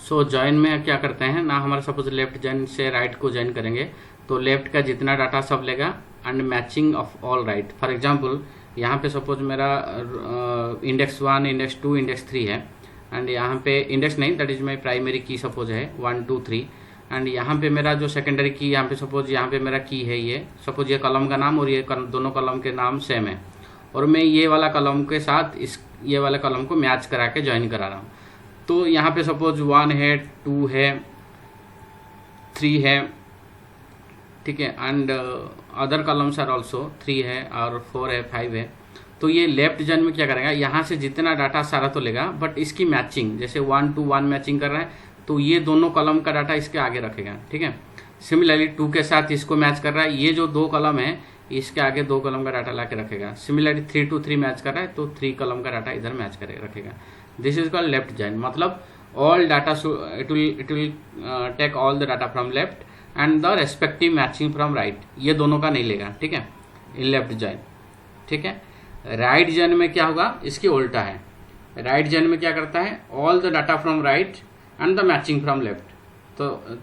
So join में क्या करते हैं ना, हमारा सपोज लेफ्ट जॉइन से राइट को जॉइन करेंगे तो लेफ्ट का जितना डाटा सब लेगा and matching of all right. For example यहाँ पे सपोज मेरा इंडेक्स 1, इंडेक्स 2, इंडेक्स 3 है एंड यहाँ पे इंडेक्स नहीं, दैट इज माई प्राइमरी की सपोज है 1 2 3 एंड यहाँ पे मेरा जो सेकेंडरी की यहाँ पे सपोज यहाँ पे मेरा की है, ये सपोज ये कॉलम का नाम और ये दोनों कॉलम के नाम सेम है और मैं ये वाला कॉलम के साथ इस ये वाले कॉलम को मैच करा के ज्वाइन करा रहा हूँ। तो यहाँ पे सपोज 1 है, 2 है, 3 है, ठीक है, and other columns are also 3 है और 4 है, 5 है। तो ये लेफ्ट जॉइन में क्या करेगा, यहाँ से जितना डाटा सारा तो लेगा बट इसकी मैचिंग जैसे 1 to 1 मैचिंग कर रहा है तो ये दोनों कॉलम का डाटा इसके आगे रखेगा, ठीक है। सिमिलरली 2 के साथ इसको मैच कर रहा है, ये जो 2 कॉलम है इसके आगे 2 कॉलम का डाटा ला के रखेगा। सिमिलरली 3 to 3 मैच कर रहा है तो 3 कॉलम का डाटा इधर मैच कर रखेगा। This is called left join. मतलब all data it will take all the data from left and the respective matching from right, ये दोनों का नहीं लेगा, ठीक है, इन लेफ्ट जॉइन, ठीक है। राइट जॉइन में क्या होगा, इसकी उल्टा है। राइट जॉइन में क्या करता है, all the data from right and the matching from left.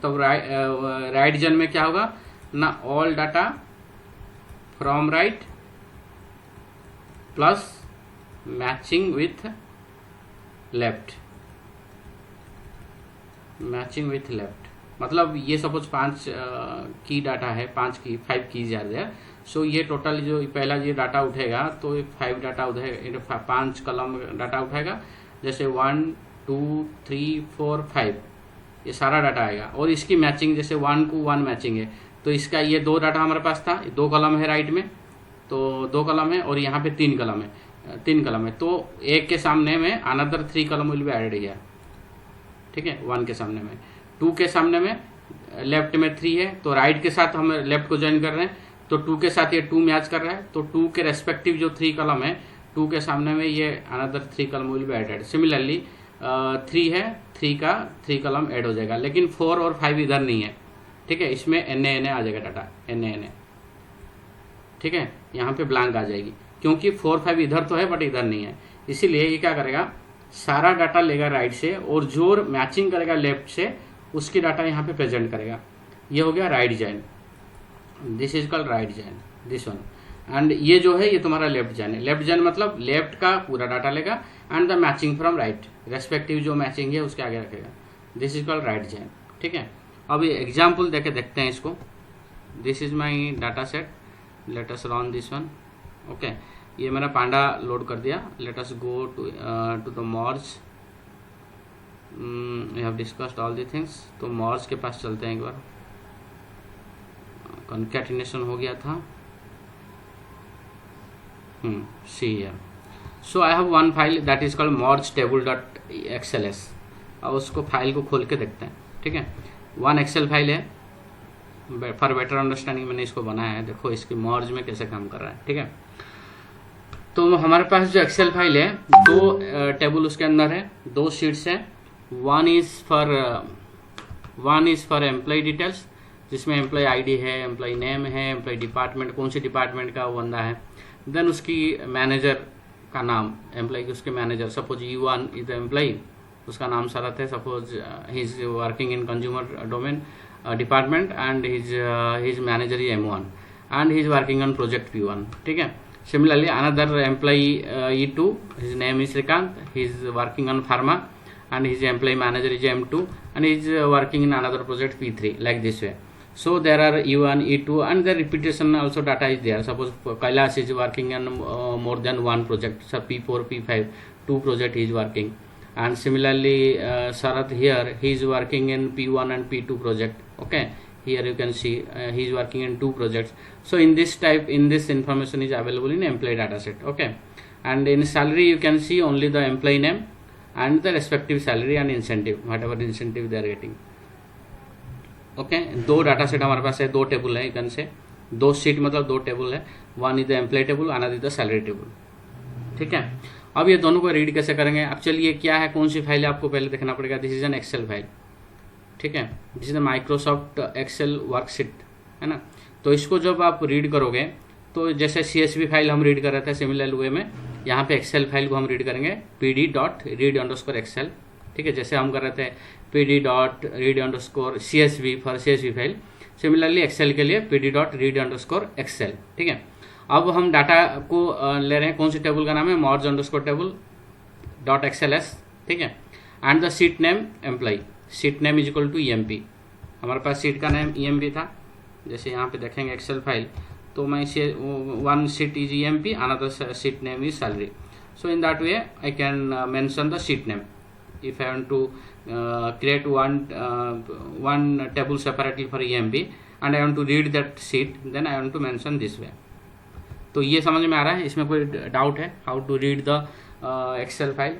तो राइट जॉइन में क्या होगा ना, all data from right plus matching with left, matching with left. मतलब ये सपोज 5 की डाटा है, 5 कीज आर देयर, सो ये टोटल जो पहला ये डाटा उठेगा तो 5 डाटा उठेगा, 5 कॉलम डाटा उठाएगा, जैसे 1 2 3 4 5 ये सारा डाटा आएगा और इसकी मैचिंग जैसे 1 को 1 मैचिंग है तो इसका ये 2 डाटा हमारे पास था, 2 कॉलम है राइट में, तो 2 कॉलम है और यहाँ पे 3 कॉलम है, तो एक के सामने में another 3 column will be added here, ठीक है, 1 के सामने में। 2 के सामने में लेफ्ट में 3 है तो राइट के साथ हम लेफ्ट को ज्वाइन कर रहे हैं तो 2 के साथ ये 2 मैच कर रहा है तो 2 के रेस्पेक्टिव जो 3 कॉलम है 2 के सामने में ये another 3 column will be added. Similarly 3 है, 3 का 3 कॉलम ऐड हो जाएगा, लेकिन 4 और 5 इधर नहीं है, ठीक है, इसमें NA आ जाएगा डाटा, NA, ठीक है, यहाँ पे ब्लैंक आ जाएगी क्योंकि 4 5 इधर तो है बट इधर नहीं है। इसीलिए ये क्या करेगा, सारा डाटा लेगा राइट से और जो मैचिंग करेगा लेफ्ट से उसकी डाटा यहाँ पे प्रेजेंट करेगा। ये हो गया right join, this is called right join, this one. And ये जो है ये तुम्हारा लेफ्ट जॉइन है। लेफ्ट जॉइन मतलब लेफ्ट का पूरा डाटा लेगा and the matching from right, respective जो मैचिंग है उसके आगे रखेगा, this is called right join, ठीक है। अब ये एग्जाम्पल देके देखते हैं इसको। This is my data set, late us run this one, okay. ये मैंने पांडा लोड कर दिया, let us go to the merge, we have discussed all the things. तो मर्ज के पास चलते हैं एक बार, कंकैटिनेशन हो गया था, see here. So I have one file that is called merge table dot XLS। अब उसको फाइल को खोल के देखते हैं, ठीक है। 1 एक्सेल फाइल है, फॉर बेटर अंडरस्टैंडिंग मैंने इसको बनाया है, देखो इसकी मर्ज में कैसे काम कर रहा है, ठीक है। तो हमारे पास जो एक्सेल फाइल है 2 टेबल उसके अंदर है, 2 शीट्स है। One is for employee details जिसमें एम्प्लॉय आईडी है, एम्प्लॉय नेम है, एम्प्लॉय डिपार्टमेंट कौन सी डिपार्टमेंट का वो बंदा है, देन उसकी मैनेजर का नाम, एम्प्लॉय की उसके manager, suppose U1 is the employee, उसका नाम शरत है, suppose he is working in consumer domain department and his manager is M1 and he is working on project P1, ठीक है। Similarly, another employee E2, his name is Srikant, he is working on pharma and his employee manager is M2 and he is working in another project P3, like this way. So there are E1, E2 and the repetition also data is there. Suppose Kailash is working on more than one project, so P4, P5, 2 project he is working. And similarly, Sarath here, he is working in P1 and P2 project, okay. Here you can see he is working in 2 projects. So in this information is available in employee data set, okay. And in salary you can see only the employee name and the respective salary and incentive, whatever incentive they are getting, okay. 2 data set हमारे पास है, 2 table है, you can say 2 sheet मतलब 2 table है, one is the employee table, another is the salary table, ठीक है। अब ये दोनों को रीड कैसे करेंगे, अब चलिए क्या है, कौन सी फाइल है आपको पहले देखना पड़ेगा। This is an Excel file, ठीक है, this is the Microsoft Excel worksheet, है ना। तो इसको जब आप रीड करोगे तो जैसे CSV फाइल हम रीड कर रहे थे सिमिलर वे में यहाँ पे एक्सेल फाइल को हम रीड करेंगे, pd.read_excel, ठीक है, जैसे हम कर रहे थे pd dot read underscore CSV for CSV file, similarly Excel के लिए pd dot read underscore Excel. ठीक है, अब हम डाटा को ले रहे हैं, कौन सी टेबल का नाम है, merge underscore table dot XLS। ठीक है, and the sheet name employee, sheet name is equal to EMP। हमारे पास सीट का नेम EMP था, जैसे यहाँ पे देखेंगे एक्सेल फाइल, तो मैं इसे one seat is EMP, another seat name is salary. So in that way I can mention the sheet name. If I want to create one table separately for EMP and I want to read that sheet, then I want to mention this way. तो ये समझ में आ रहा है, इसमें कोई doubt है how to read the Excel file?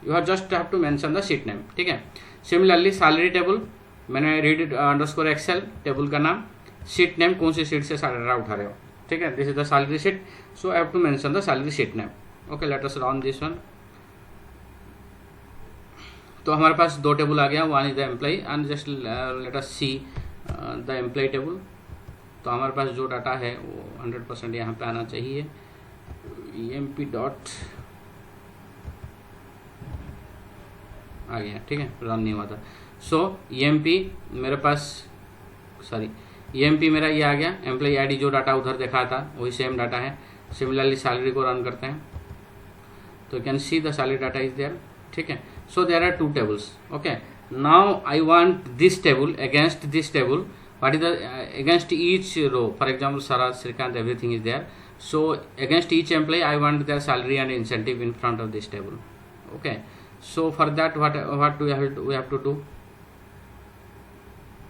You have just have to mention the sheet name. ठीक है, सिमिलरली सैलरी टेबल मैंने रीड अंडरस्कोर एक्सेल टेबल का नाम, शीट नेम कौन सी शीट से सैलरी उठा रहे हो। ठीक है, this is the salary sheet, so I have to mention the salary sheet name. Okay, let us run this one. तो हमारे पास दो टेबल आ गया, one is the employee and just let us see the employee table. तो हमारे पास जो data है वो 100% यहाँ पे आना चाहिए। EMP डॉट आ गया, ठीक है, रन नहीं हुआ था। सो EMP मेरे पास, सॉरी EMP मेरा ये आ गया, एम्प्लॉय ID जो डाटा उधर देखा था वही सेम डाटा है। सिमिलरली सैलरी को रन करते हैं तो you can see the salary data is there. ठीक है, so there are two tables. Okay, now I want this table against this table, what is the against each row, for example Saraj, Srikanth, everything is there. So against each employee I want their salary and incentive in front of this table. Okay, so for that what we have to do,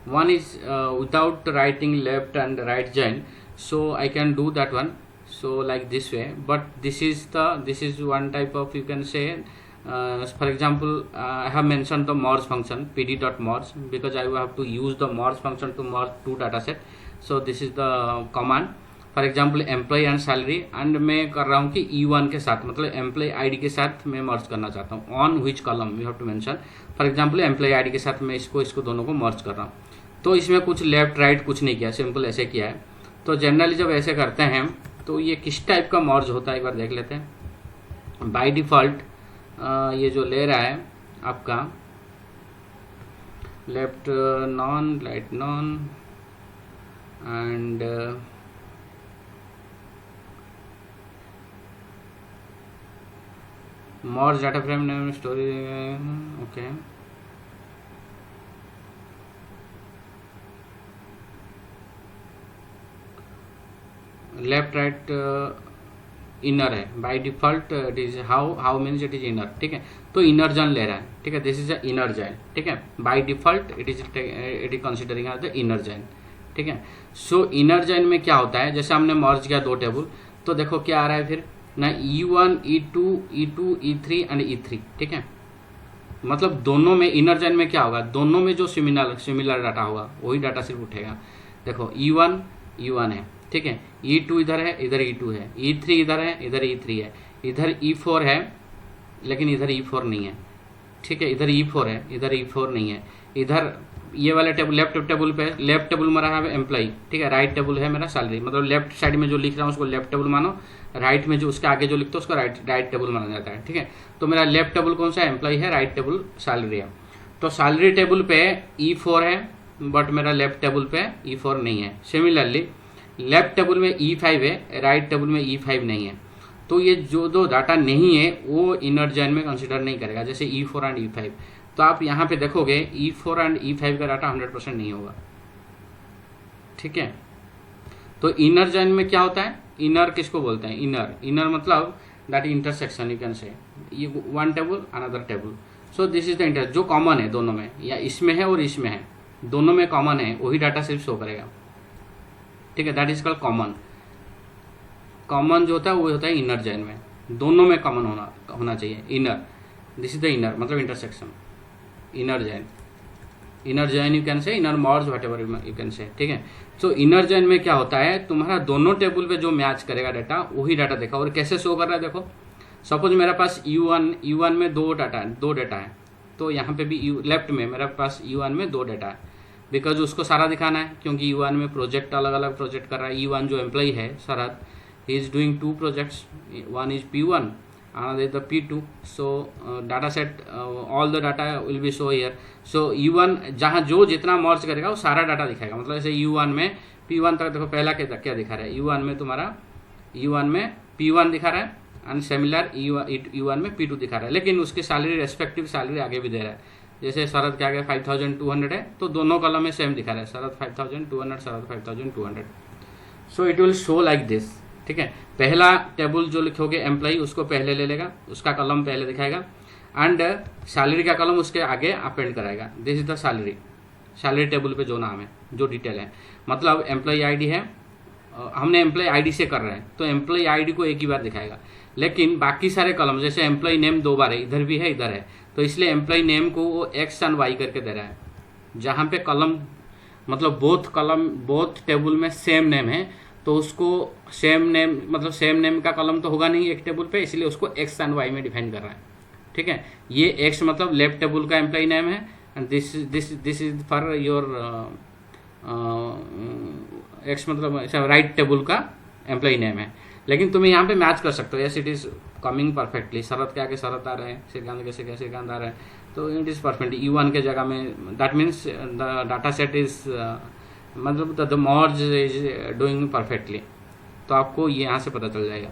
one is without writing left and right join, so I can do that one, so like this way. But this is one type of, you can say, for example, I have mentioned the merge function pd.merge because I have to use the merge function to merge two data set. So this is the command. For example employee and salary, and मैं कर रहा हूँ कि E1 के साथ, मतलब employ ID के साथ मैं मर्ज करना चाहता हूँ। On which column you have to mention, for example employee ID के साथ मैं इसको दोनों को मर्ज कर रहा हूँ। तो इसमें कुछ लेफ्ट राइट कुछ नहीं किया, सिंपल ऐसे किया है। तो जनरली जब ऐसे करते हैं तो ये किस टाइप का मर्ज होता है एक बार देख लेते हैं। बाय डिफ़ॉल्ट ये जो ले रहा है आपका left none, right none and merge data frame name story, okay, left right inner है by default, it is how means it is inner. ठीक है, तो इनर जॉइन ले रहा है। ठीक है, this is a inner join. ठीक है, by default it is considering as the inner join. ठीक है, सो इनर जॉइन में क्या होता है, जैसे हमने मर्ज किया दो टेबल, तो देखो क्या आ रहा है फिर ना, E1, E2, E3 and E3। ठीक है, मतलब दोनों में इनर जॉइन में क्या होगा, दोनों में जो सिमिलर डाटा होगा वही डाटा सिर्फ उठेगा। देखो E1 है, ठीक है, E2 इधर है, इधर E2 है, E3 इधर है, इधर E3 है, इधर E4 है लेकिन इधर E4 नहीं है। ठीक है, इधर E4 है, इधर E4 नहीं है। इधर ये वाले टेबल लेफ्ट टेबल मेरा है एम्प्लॉय। ठीक है, राइट टेबल है मेरा सैलरी, मतलब लेफ्ट साइड में जो लिख रहा हूँ उसको लेफ्ट टेबल मानो, राइट में जो उसके आगे जो लिखते हो उसको राइट टेबल माना जाता है। ठीक है, तो मेरा लेफ्ट टेबल कौन सा है, एम्प्लॉय है, राइट टेबल सैलरी है। तो सैलरी टेबल पे E4 है बट मेरा लेफ्ट टेबल पे E4 नहीं है। सिमिलरली लेफ्ट टेबल में E5 है, राइट टेबल में E5 नहीं है। तो ये जो दो डाटा नहीं है वो इनर जॉइन में कंसिडर नहीं करेगा, जैसे E4 एंड E5। तो आप यहाँ पे देखोगे E4 एंड E5 का डाटा 100% नहीं होगा। ठीक है, तो इनर जॉइन में क्या होता है, इनर किसको बोलते हैं, इनर मतलब दैट इंटरसेक्शन, यू कैन से ये one table another table. So this is the inter, जो कॉमन है दोनों में, या इसमें है और इसमें है, दोनों में कॉमन है, वही डाटा सिर्फ शो करेगा। ठीक है, दैट इज कॉल्ड कॉमन जो होता है वो होता है इनर जॉइन में, दोनों में कॉमन होना चाहिए inner. This is the inner मतलब intersection, inner join you can say, inner merge whatever you can say. ठीक है, सो इनर जॉइन में क्या होता है, तुम्हारा दोनों टेबल पे जो मैच करेगा डाटा वही डाटा देखा। और कैसे शो कर रहा है देखो, सपोज मेरे पास U1 में दो डाटा है, तो यहाँ पे भी लेफ्ट में मेरे पास U1 में दो डाटा है, बिकॉज उसको सारा दिखाना है, क्योंकि U1 में प्रोजेक्ट अलग अलग प्रोजेक्ट कर रहा है। E1 जो एम्प्लॉय है Sharad, he is doing 2 projects, one is P1 another is the P2. So data set all the data will be show here. So U1 जहाँ जो जितना मर्ज करेगा वो सारा डाटा दिखाएगा, मतलब जैसे U1 में P1 तक देखो पहला क्या दिखा रहा है, U1 में तुम्हारा U1 में P1 दिखा रहा है एंड सिमिलर U1 में P2 दिखा रहा है, लेकिन उसकी सैलरी रेस्पेक्टिव सैलरी आगे भी दे रहा है। जैसे शरद के आगे 5200 है तो दोनों कॉलम में सेम दिखा रहा है, शरद 5200, शरद 5200। सो it will show like this, ठीक है। पहला टेबल जो लिखोगे एम्प्लॉई उसको पहले ले लेगा, उसका कॉलम पहले दिखाएगा एंड सैलरी का कॉलम उसके आगे अपेंड कराएगा। This is the salary table पे जो नाम है, जो डिटेल है, मतलब एम्प्लॉई आईडी है, हमने एम्प्लॉई आईडी से कर रहे हैं तो एम्प्लॉई आईडी को एक ही बार दिखाएगा, लेकिन बाकी सारे कॉलम जैसे एम्प्लॉई नेम 2 बार है, इधर भी है इधर है, तो इसलिए एम्प्लॉई नेम को वो एक्स एंड वाई करके दे रहा है। जहाँ पे कॉलम मतलब बोथ टेबल में सेम नेम है तो उसको सेम नेम मतलब सेम नेम का कॉलम तो होगा नहीं एक टेबल पे, इसलिए उसको एक्स एंड वाई में डिफाइन कर रहा है, ठीक है। ये एक्स मतलब लेफ्ट टेबल का एम्प्लॉई नेम है and this is for your x मतलब राइट टेबल का एम्प्लॉई नेम है। लेकिन तुम्हें यहाँ पे मैच कर सकते हो, yes it is coming perfectly, शरद के आगे शरद आ रहे हैं, श्रीकांत के श्रीकांत आ रहे हैं, तो इट इज परफेक्ट। U1 के जगह में that means the data set is मतलब the merge is doing perfectly, तो आपको ये यहाँ से पता चल जाएगा।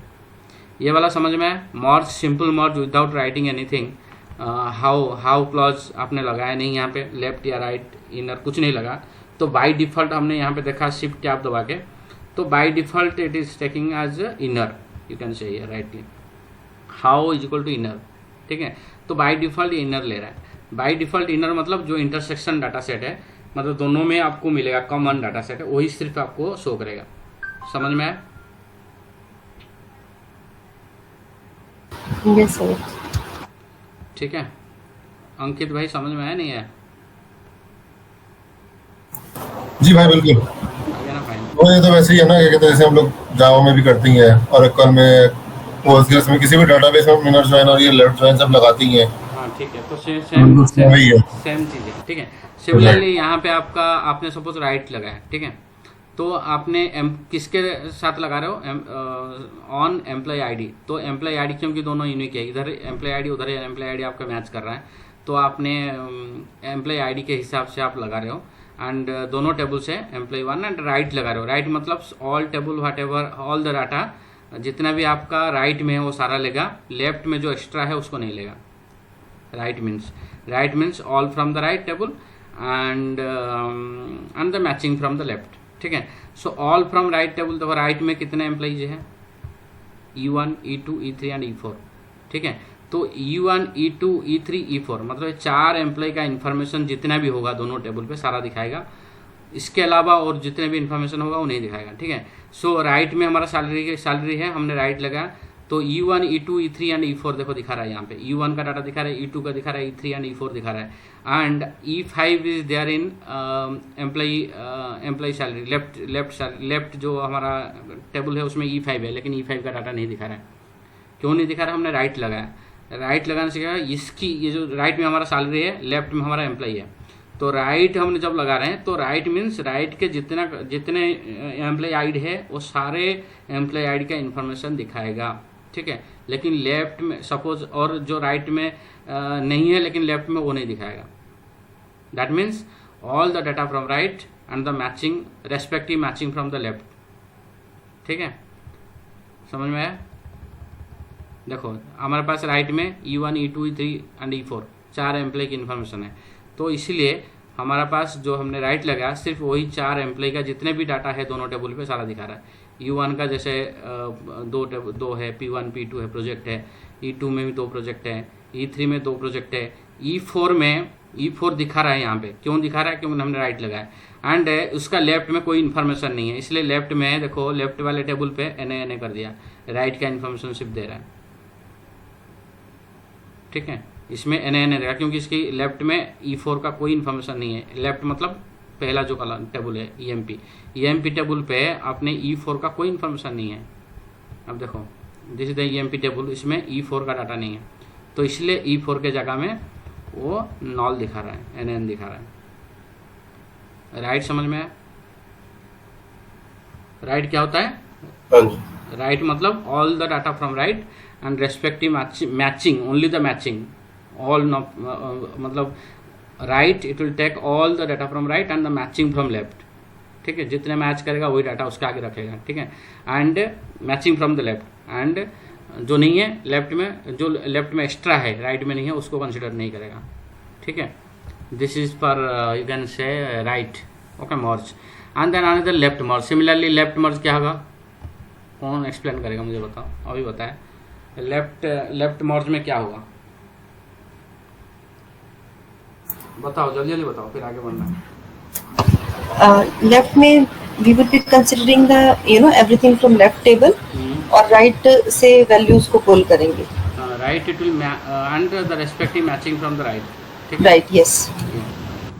ये वाला समझ में है, merge simple merge without writing anything. How clause आपने लगाया नहीं, यहाँ पे लेफ्ट या राइट इनर कुछ नहीं लगा, तो बाय डिफॉल्ट हमने यहाँ पे देखा शिफ्ट टैब दबा के, तो by default it is taking as inner, you can say rightly how is equal to inner, ठीक है। तो बाय डिफॉल्ट इनर ले रहा है। बाय डिफॉल्ट इनर मतलब जो इंटरसेक्शन डाटा सेट है, मतलब दोनों में आपको मिलेगा कॉमन डाटा सेट है, वही सिर्फ आपको शो करेगा। समझ में आया? Yes sir. ठीक है अंकित भाई, समझ में आया नहीं है? जी भाई बिल्कुल। आगे ना फाइन। वो ये तो वैसे ही है ना, क्या कहते हैं, जैसे हम लोग जावा में भी करते ही हैं और कल में पोस्टग्रेस में किसी भी डाटाबेस में इनर जॉइन और ये लेफ्ट जॉइन सब लगाती ही हैं। हाँ ठीक है, तो सेम चीज़ है, ठीक है। सिमिलरली यहाँ पे आपने सपोज राइट लगाया, ठीक है, तो आपने किसके साथ लगा रहे हो? ऑन एम्प्लॉय आईडी, तो एम्प्लॉय आईडी क्योंकि दोनों यूनिक है, इधर एम्प्लॉय आईडी उधर एम्प्लॉय आईडी आपका मैच कर रहा है, तो आपने एम्प्लॉय आईडी के हिसाब से आप लगा रहे हो एंड दोनों टेबल से एम्प्लॉय 1 एंड राइट लगा रहे हो। राइट मतलब all table what ever all the data जितना भी आपका राइट में है वो सारा लेगा, लेफ्ट में जो एक्स्ट्रा है उसको नहीं लेगा। Right means all from the right table and the matching from the left, ठीक है। So all from right table, तो राइट में कितने एम्प्लॉइज हैं? E1, E2, E3 and E4, ठीक है। तो E1, E2, E3, E4 मतलब 4 एम्प्लॉय का इन्फॉर्मेशन जितना भी होगा दोनों टेबल पे सारा दिखाएगा, इसके अलावा और जितने भी इन्फॉर्मेशन होगा वो नहीं दिखाएगा, ठीक है। सो राइट में हमारा सैलरी है, हमने राइट लगाया, तो E1, E2, E3 and E4 देखो दिखा रहा है यहाँ पे, E1 का डाटा दिखा रहा है, E2 का दिखा रहा है, E3 एंड E4 दिखा रहा है and E5 is there in employee salary left जो हमारा टेबल है उसमें E5 है, लेकिन E5 का डाटा नहीं दिखा रहा है। क्यों नहीं दिखा रहा? हमने राइट लगाया, राइट लगाने से क्या है, इसकी ये जो राइट में हमारा सैलरी है, लेफ्ट में हमारा एम्प्लॉय है, तो राइट हमने जब लगा रहे हैं तो राइट मीन्स राइट के जितने एम्प्लॉय आईडी है वो सारे एम्प्लॉय आईडी का इन्फॉर्मेशन दिखाएगा, ठीक है। लेकिन लेफ्ट में सपोज और जो राइट में नहीं है लेकिन लेफ्ट में वो नहीं दिखाएगा। That means all the data from right and the matching respective matching from the left, ठीक है। समझ में आया? देखो हमारे पास राइट में E1, E2, E3 and E4 4 employ की इन्फॉर्मेशन है, तो इसलिए हमारा पास जो हमने राइट लगाया सिर्फ वही 4 एम्प्लॉय का जितने भी डाटा है दोनों टेबल पे सारा दिखा रहा है। U1 का जैसे दो है, P1, P2 है, प्रोजेक्ट है, E2 में भी 2 प्रोजेक्ट है, E3 में 2 प्रोजेक्ट है, E4 दिखा रहा है यहाँ पे। क्यों दिखा रहा है? क्योंकि हमने राइट लगाया एंड उसका लेफ्ट में कोई इन्फॉर्मेशन नहीं है, इसलिए लेफ्ट में देखो लेफ्ट वाले टेबल पे NA कर दिया, राइट का इन्फॉर्मेशन सिर्फ दे रहा है, ठीक है। इसमें NA रहेगा क्योंकि इसकी लेफ्ट में E4 का कोई इन्फॉर्मेशन नहीं है। लेफ्ट मतलब पहला जो कॉलम टेबल है EMP टेबल पे अपने E4 का कोई इन्फॉर्मेशन नहीं है। अब देखो this is the EMP table, इसमें E4 का डाटा नहीं है, तो इसलिए E4 के जगह में वो नॉल दिखा रहा है, NN दिखा रहा है। राइट समझ में आया? राइट क्या होता है? राइट मतलब all the data from right and respective matching, only the matching, all मतलब right it will take all the data from right and the matching from left, ठीक है, जितने मैच करेगा वही डाटा उसके आगे रखेगा, ठीक है, and matching from the left, and जो नहीं है लेफ्ट में, जो लेफ्ट में एक्स्ट्रा है राइट में नहीं है उसको कंसिडर नहीं करेगा, ठीक है. This is for you can say right, okay, merge. And then another left merge. Similarly left merge क्या होगा, कौन एक्सप्लेन करेगा मुझे बताओ, अभी बताए. लेफ्ट मर्ज में क्या होगा, बताओ जल्दी जल्दी बताओ, फिर आगे बढ़ना है. लेफ्ट में we would be considering the everything from left table, और राइट से वैल्यूज को पुल करेंगे. Right it will and the respective matching from the right, ठीक है, right, yes.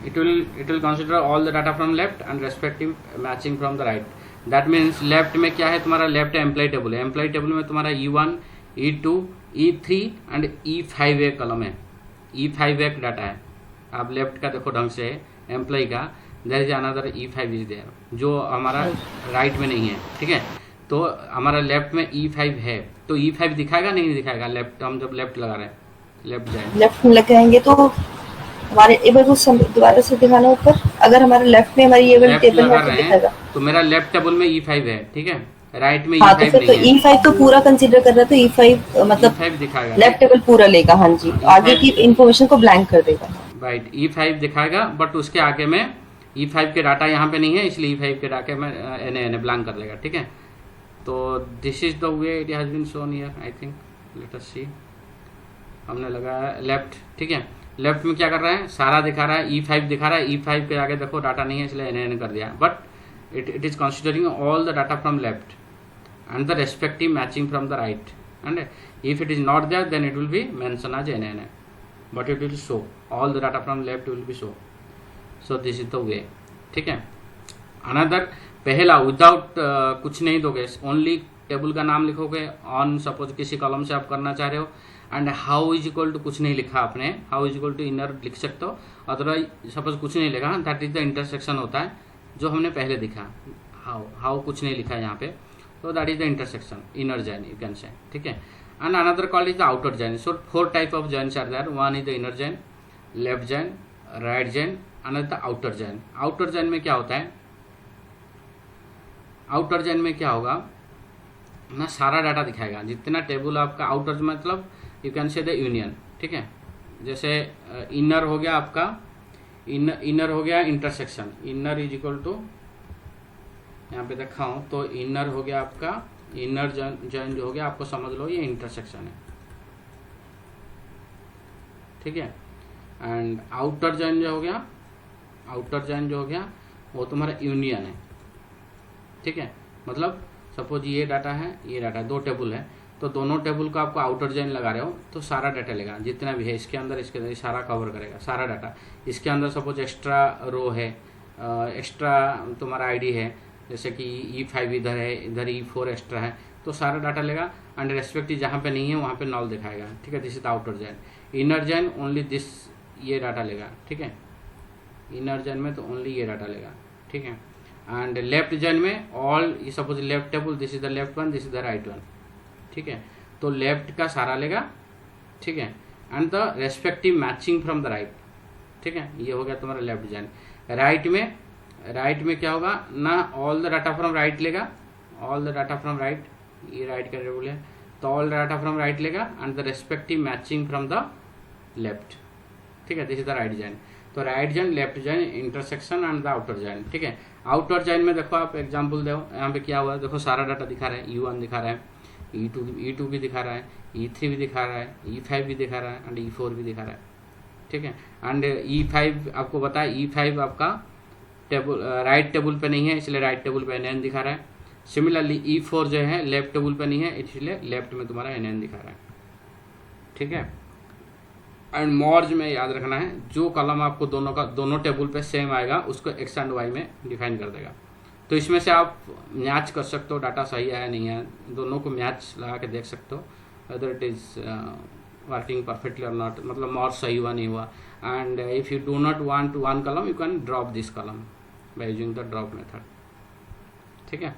it will consider all the data from left and respective matching from the right. that means left में क्या है तुम्हारा, left employ table है. Employ table में तुम्हारा E1, E2, E3 and E5 एक कलम है. E5 एक डाटा है. आप लेफ्ट का देखो ढंग से एम्प्लॉय का, there is another E5 is there, जो हमारा राइट में नहीं है, ठीक है. तो हमारा लेफ्ट में E5 है, तो E5 दिखाएगा नहीं दिखाएगा, लेफ्ट हम जब लेफ्ट लगा रहे हैं, लेफ्ट जाए, लेफ्ट में लगाएंगे तो हमारे एबल को दोबारा से दिखाना ऊपर. अगर हमारे लेफ्ट में हमारी एबल टेबल है तो दिखेगा, तो मेरा लेफ्ट टेबल में E5 है, ठीक है, राइट में हाँ, E5 तो नहीं है. E5 तो पूरा कंसीडर कर रहा है, तो E5 मतलब E5 दिखाएगा, लेफ्ट टेबल पूरा लेगा. हाँ जी, आगे की इन्फॉर्मेशन को ब्लैंक कर देगा. राइट, E5 दिखाएगा, बट उसके आगे में E5 के डाटा यहाँ पे नहीं है, इसलिए E5 के डाटा में एन ब्लैंक कर देगा, ठीक है. तो this is the way it has been shown here, I think. Let us see, हमने लगाया लेफ्ट, ठीक है. लेफ्ट में क्या कर रहा है, सारा दिखा रहा है, E5 दिखा रहा है, E5 के आगे देखो डाटा नहीं है, इसलिए एन कर दिया, but it is considering all the data from left and the respective matching from the right, and if it is not there then it will be mentioned as NN, but it will show all the data from left will be show. So this is the way, ठीक है. another पहला without कुछ नहीं दोगे, only table का नाम लिखोगे. On suppose किसी कॉलम से आप करना चाह रहे हो, and how is equal to कुछ नहीं लिखा आपने, how is equal to inner लिख सकते हो. अदरवाइज सपोज कुछ नहीं लिखा, दैट इज द इंटरसेक्शन होता है जो हमने पहले दिखा. हाउ कुछ नहीं लिखा यहाँ पे, so that is the intersection, inner join you can say, ठीक है. and another called is the outer join. so 4 type of joins are there. one is the inner join, left join, right join, another the outer join. outer join में क्या होता है, outer join में क्या होगा ना, सारा डाटा दिखाएगा, जितना टेबल आपका. आउटर मतलब यू कैन से द यूनियन, ठीक है. जैसे इनर हो गया आपका, इनर हो गया intersection, inner is equal to, यहाँ पे देखा हूँ तो इनर हो गया आपका, इनर जॉइन जो हो गया आपको समझ लो ये इंटरसेक्शन है, ठीक है. एंड आउटर जॉइन जो हो गया, आउटर जॉइन जो हो गया वो तुम्हारा यूनियन है, ठीक है. मतलब सपोज ये डाटा है, ये डाटा, दो टेबल है, तो दोनों टेबल को आपको आउटर जॉइन लगा रहे हो तो सारा डाटा लेगा, जितना भी है इसके अंदर, इसके अंदर सारा कवर करेगा, सारा डाटा. इसके अंदर सपोज एक्स्ट्रा रो है, एक्स्ट्रा तुम्हारा आईडी है, जैसे कि E5 इधर है, इधर E4 एक्स्ट्रा है, तो सारा डाटा लेगा, एंड रेस्पेक्टिव जहाँ पे नहीं है वहाँ पे नॉल दिखाएगा, ठीक है. This is outer join. Inner join only this, ये डाटा लेगा, ठीक है. इनर जॉइन में तो ओनली ये डाटा लेगा, ठीक है. एंड लेफ्ट जॉइन में all, suppose left table, this is the left one, this is the right one, ठीक है. तो लेफ्ट का सारा लेगा, ठीक है, and the respective matching from the right, ठीक है. ये हो गया तुम्हारा लेफ्ट जॉइन. राइट में क्या होगा ना, all the data from right लेगा, all the data from right, ये राइट का टेबल है, तो ऑल डाटा फ्रॉम राइट लेगा and the respective matching from the left, ठीक है. This is the right join. तो right join, left join, intersection and the outer join, ठीक है. आउटर जॉइन में देखो आप एग्जांपल दो, यहाँ पे क्या हुआ, देखो सारा डाटा दिखा रहा है, E1 दिखा रहा है, E2 भी दिखा रहा है, E3 भी दिखा रहा है, E5 भी दिखा रहा है, एंड E4 भी दिखा रहा है, ठीक है. एंड E5 आपको बताया, E5 आपका टेबल राइट टेबल पे नहीं है, इसलिए राइट टेबल पे NN दिखा रहा है. सिमिलरली E4 जो है लेफ्ट टेबल पे नहीं है, इसलिए लेफ्ट में तुम्हारा NN दिखा रहा है, ठीक है. एंड मर्ज में याद रखना है, जो कॉलम आपको दोनों टेबल पे सेम आएगा उसको एक्स एंड वाई में डिफाइन कर देगा. तो इसमें से आप मैच कर सकते हो, डाटा सही है या नहीं है, दोनों को मैच लगा के देख सकते हो whether it is working perfectly और नॉट, मतलब मर्ज सही हुआ नहीं हुआ. And if you do not want one column, you can drop this column by using the drop method, ठीक है.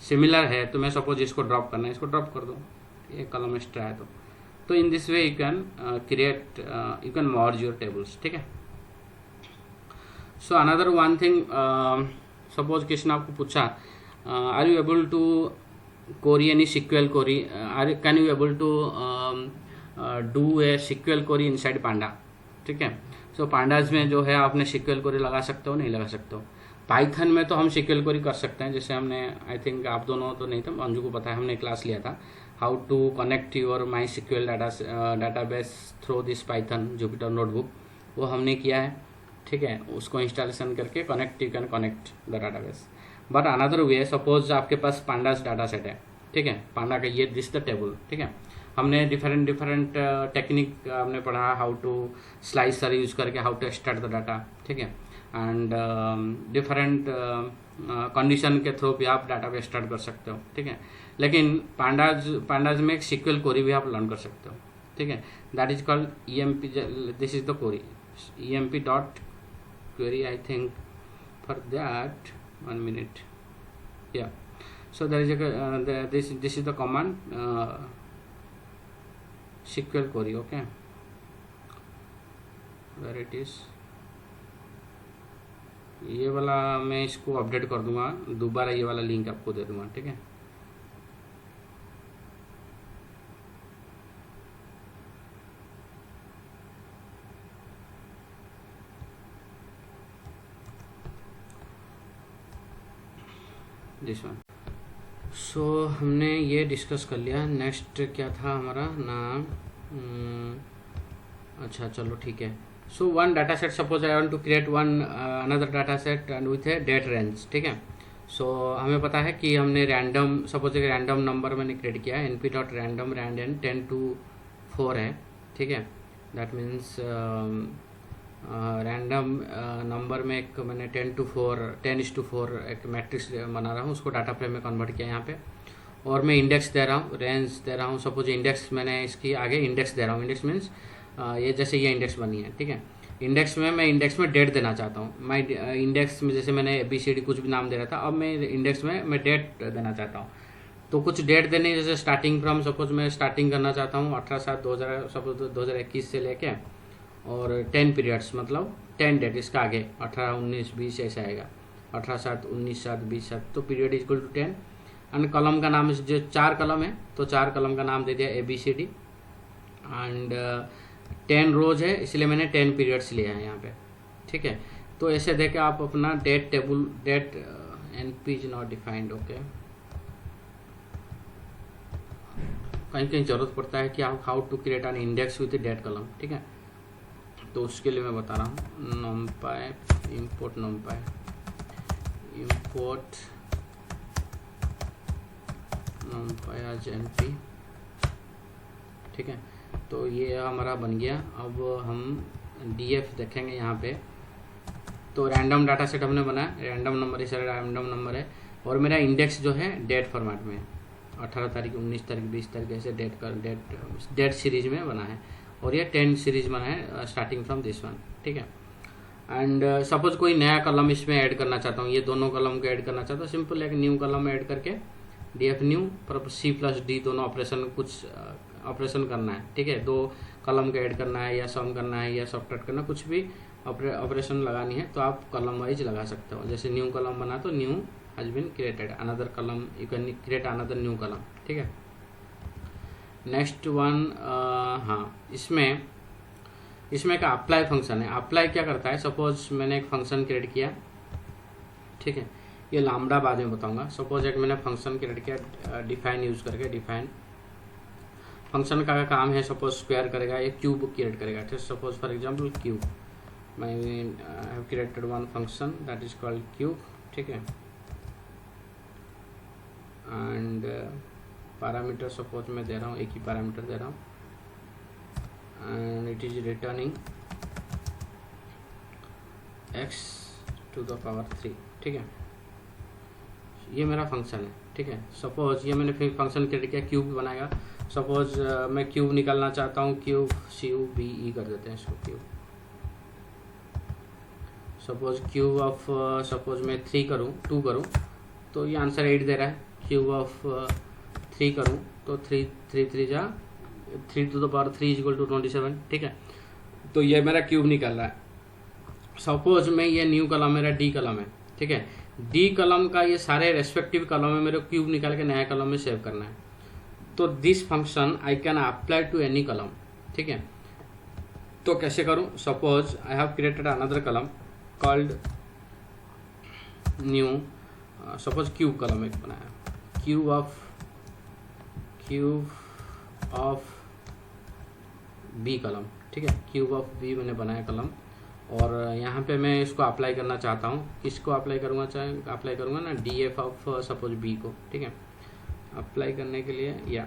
सिमिलर है, तुम्हें सपोज इसको ड्रॉप करना है, इसको ड्रॉप कर दो, ये कॉलम एक्स्ट्रा है तो in this way you can create, you can merge your tables, ठीक है। So another one thing, suppose किसी ने आपको पूछा are you able to query any SQL query, can you able to do a SQL query inside Panda, ठीक है। सो pandas में जो है आपने SQL query लगा सकते हो, नहीं लगा सकते हो। पाइथन में तो हम SQL query कर सकते हैं, जैसे हमने आई थिंक आप दोनों तो नहीं था, अंजू को पता है, हमने क्लास लिया था how to connect your my SQL database through this Python Jupyter notebook, वो हमने किया है, ठीक है। उसको इंस्टॉलेशन करके connect, you can connect the database. But another way, suppose आपके पास पांडास डाटा सेट है, ठीक है, पांडा का ये दिस द टेबल, ठीक है। हमने डिफरेंट टेक्निक हमने पढ़ा, हाउ टू स्लाइसर यूज करके how to extract the data, ठीक है। एंड डिफरेंट कंडीशन के थ्रू भी आप डाटा को एक्सट्रैक्ट कर सकते हो, ठीक है। लेकिन पांडाज में एक SQL क्वेरी भी आप लर्न कर सकते हो, ठीक है। That is called EMP, this is the query, EMP dot query, I think for that 1 minute, yeah. So there is a this is the command SQL query, okay, where it is, ये वाला मैं इसको update कर दूंगा, दोबारा ये वाला link आपको दे दूंगा, ठीक है। This one. सो हमने ये डिस्कस कर लिया। नेक्स्ट क्या था हमारा नाम, अच्छा चलो ठीक है। So one data set, suppose I want to create one another data set and with a date range, ठीक है। सो हमें पता है कि हमने रैंडम, सपोज एक रैंडम नंबर मैंने क्रिएट किया है, np.random रैंडम 10 to 4 है, ठीक है। दैट मीन्स रैंडम नंबर में एक मैंने 10:4 एक मैट्रिक्स बना रहा हूँ, उसको डाटा फ्रेम में कन्वर्ट किया यहाँ पे, और मैं इंडेक्स दे रहा हूँ, रेंज दे रहा हूँ। सपोज इंडेक्स मैंने इसकी आगे इंडेक्स दे रहा हूँ, इंडेक्स मीन्स ये जैसे ये इंडेक्स बनी है, ठीक है। इंडेक्स में मैं इंडेक्स में डेट देना चाहता हूँ, मैं इंडेक्स में जैसे मैंने ABCD कुछ भी नाम दे रहा था, अब मैं इंडेक्स में मैं डेट देना चाहता हूँ। तो कुछ डेट देने, जैसे स्टार्टिंग फ्रॉम, सपोज मैं स्टार्टिंग करना चाहता हूँ 18/7/2000, सपोज 2021 से लेके, और 10 पीरियड्स, मतलब 10 डेट इसका आगे 18, 19, 20 ऐसा आएगा, 18/7, 19/7, 20/7, तो period equal to 10। And column का नाम, जो 4 कॉलम है तो 4 कॉलम का नाम दे दिया ABCD, एंड 10 रोज है इसलिए मैंने 10 पीरियड्स लिया है यहाँ पे, ठीक है। तो ऐसे देके आप अपना date table, date NP is not defined, okay. कहीं कहीं जरूरत पड़ता है कि आप how to create an index with date column, ठीक है। तो उसके लिए मैं बता रहा हूँ, numpy import numpy as np, ठीक है। तो ये हमारा बन गया। अब हम DF देखेंगे यहाँ पे, तो रैंडम डाटा सेट हमने बनाया, रैंडम नंबर, इस रैंडम नंबर है, और मेरा इंडेक्स जो है डेट फॉर्मेट में 18 तारीख, 19 तारीख, 20 तारीख ऐसे डेट सीरीज में बना है, और ये 10 सीरीज बना है स्टार्टिंग फ्रॉम दिस वन, ठीक है। एंड सपोज कोई नया कॉलम इसमें ऐड करना चाहता हूँ, ये दोनों कॉलम को ऐड करना चाहता हूँ, सिंपल एक न्यू कॉलम ऐड करके DF न्यू पर C+D दोनों ऑपरेशन, कुछ ऑपरेशन करना है, ठीक है। 2 कॉलम को ऐड करना है, या सम करना है, या सब्ट्रैक्ट करना, कुछ भी ऑपरेशन लगानी है तो आप कॉलम वाइज लगा सकते हो। जैसे न्यू कॉलम बना तो new has been created, another column you can create another new column, ठीक है। नेक्स्ट वन, हाँ, इसमें का अप्लाई फंक्शन है। अप्लाई क्या करता है, सपोज मैंने एक फंक्शन क्रिएट किया, ठीक है, ये लैम्बडा बाद में बताऊंगा। सपोज एक मैंने फंक्शन क्रिएट किया डिफाइन यूज करके, डिफाइन फंक्शन का काम है, सपोज स्क्वायर करेगा, ये क्यूब क्रिएट करेगा, ठीक है। सपोज फॉर एग्जांपल क्यूब, मैं have created one function that is called cube, ठीक है। एंड पैरामीटर सपोज मैं दे रहा हूँ, एक ही पैरामीटर दे रहा हूँ, and it is returning x⁻3, ठीक है। ये मेरा फंक्शन है, ठीक है। सपोज ये मैंने फिर फंक्शन क्रिएट किया, क्यूब बनाएगा। सपोज मैं क्यूब निकालना चाहता हूँ, क्यूब CUBE कर देते हैं इसको, cube. Suppose cube of, suppose मैं 3 करूँ, 2 करूँ, तो ये आंसर 8 दे रहा है। क्यूब ऑफ 3 करूँ तो 3 जा 3 to the power 3 is equal to 27, ठीक है। तो ये मेरा क्यूब निकल रहा है। सपोज में ये न्यू कलम मेरा डी कलम है, ठीक है। डी कलम का ये सारे रेस्पेक्टिव कलम में मेरे क्यूब निकाल के नया कलम में सेव करना है। तो this function I can apply to any column, ठीक है। तो कैसे करूं? Suppose I have created another column called new, suppose cube column एक बनाया, क्यूब ऑफ बी कलम, ठीक है। क्यूब ऑफ बी मैंने बनाया कलम, और यहाँ पे मैं इसको अप्लाई करना चाहता हूँ। किसको अप्लाई करूँगा? अप्लाई करूँगा ना D F of suppose B को, ठीक है। अप्लाई करने के लिए या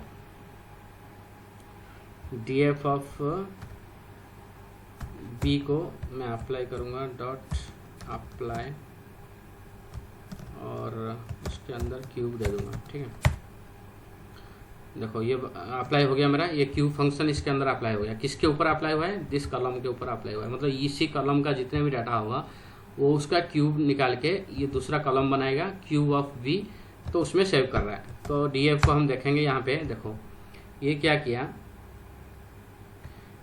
डी एफ ऑफ बी को मैं अप्लाई करूँगा डॉट अप्लाई, और उसके अंदर क्यूब दे दूँगा, ठीक है। देखो ये अप्लाई हो गया मेरा, ये क्यूब फंक्शन इसके अंदर अप्लाई हो गया। किसके ऊपर अप्लाई हुआ है? दिस कलम के ऊपर अप्लाई हुआ है। मतलब इसी कलम का जितने भी डाटा होगा वो उसका क्यूब निकाल के ये दूसरा कलम बनाएगा क्यूब ऑफ बी, तो उसमें सेव कर रहा है। तो डीएफ को हम देखेंगे यहाँ पे, देखो ये क्या किया,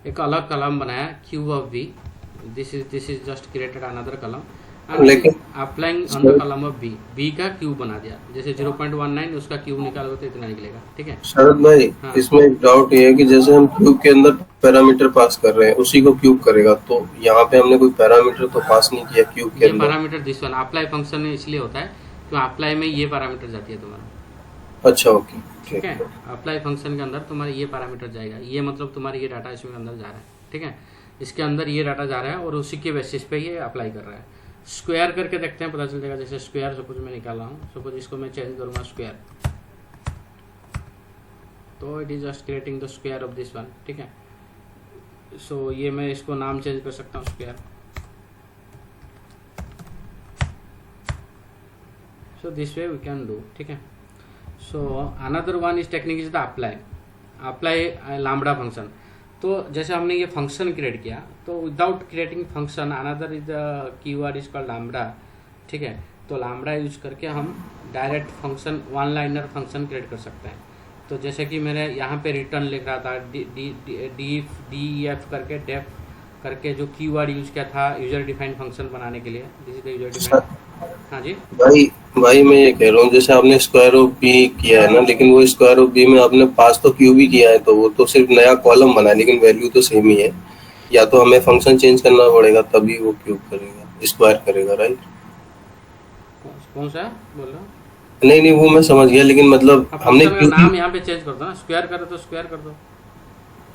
एक अलग कलम बनाया cube of B, this is just created another column, लेकिन applying on the column of B, B का क्यूब बना दिया। जैसे 0.19 उसका क्यूब निकालोगे तो इतना निकलेगा, ठीक है। शरद भाई, हाँ। इसमें एक डाउट ये है कि जैसे हम क्यूब के अंदर पैरामीटर पास कर रहे हैं, उसी को क्यूब करेगा, तो यहाँ पे हमने कोई पैरामीटर तो पास नहीं किया क्यूब के ये अंदर। Parameter this one apply function इसलिए होता है क्यों अप्लाई में ये पैरामीटर जाती है तुम्हारा, अच्छा ओके, ठीक है। अप्लाई फंक्शन के अंदर तुम्हारा ये पैरामीटर जाएगा, ये मतलब तुम्हारा ये डाटा इसमें अंदर जा रहा है, ठीक है। इसके अंदर ये डाटा जा रहा है और उसी के बेसिस पे ये अप्लाई कर रहा है। स्क्वायर करके देखते हैं, पता चल जाएगा। जैसे स्क्वायर सपोज मैं निकाल रहा हूँ, सपोज इसको मैं चेंज करूँगा स्क्वायर, तो it is just creating the square of this one, ठीक है। सो ये मैं इसको नाम चेंज कर सकता हूँ square. So this way we can do, ठीक है। So another one is technique is the apply lambda function. तो जैसे हमने ये फंक्शन क्रिएट किया, तो without creating function another is the keyword is called lambda, ठीक है। तो लैम्बडा यूज करके हम direct function one liner function create कर सकते हैं। तो जैसे कि मैंने यहाँ पे रिटर्न लिख रहा था डी एफ करके डेफ करके जो कीवर्ड यूज किया था यूजर डिफाइंड फंक्शन बनाने के लिए, this is the user defined. हाँ जी भाई मैं ये कह रहा हूँ, जैसे आपने स्क्वायर ऑफ बी किया है ना, लेकिन वो स्क्वायर ऑफ बी में आपने पास तो क्यूब ही किया है, तो वो तो सिर्फ नया कॉलम बना है, लेकिन वैल्यू तो सेम ही है। या तो हमें फंक्शन चेंज करना पड़ेगा तभी वो क्यूब करेगा, स्क्वायर करेगा, राइट? कौन सा बोल रहा हूँ? नहीं वो मैं समझ गया, लेकिन मतलब हमने फंक्शन का नाम यहाँ पे चेंज कर दो ना, स्क्वायर करो तो स्क्वायर कर दो।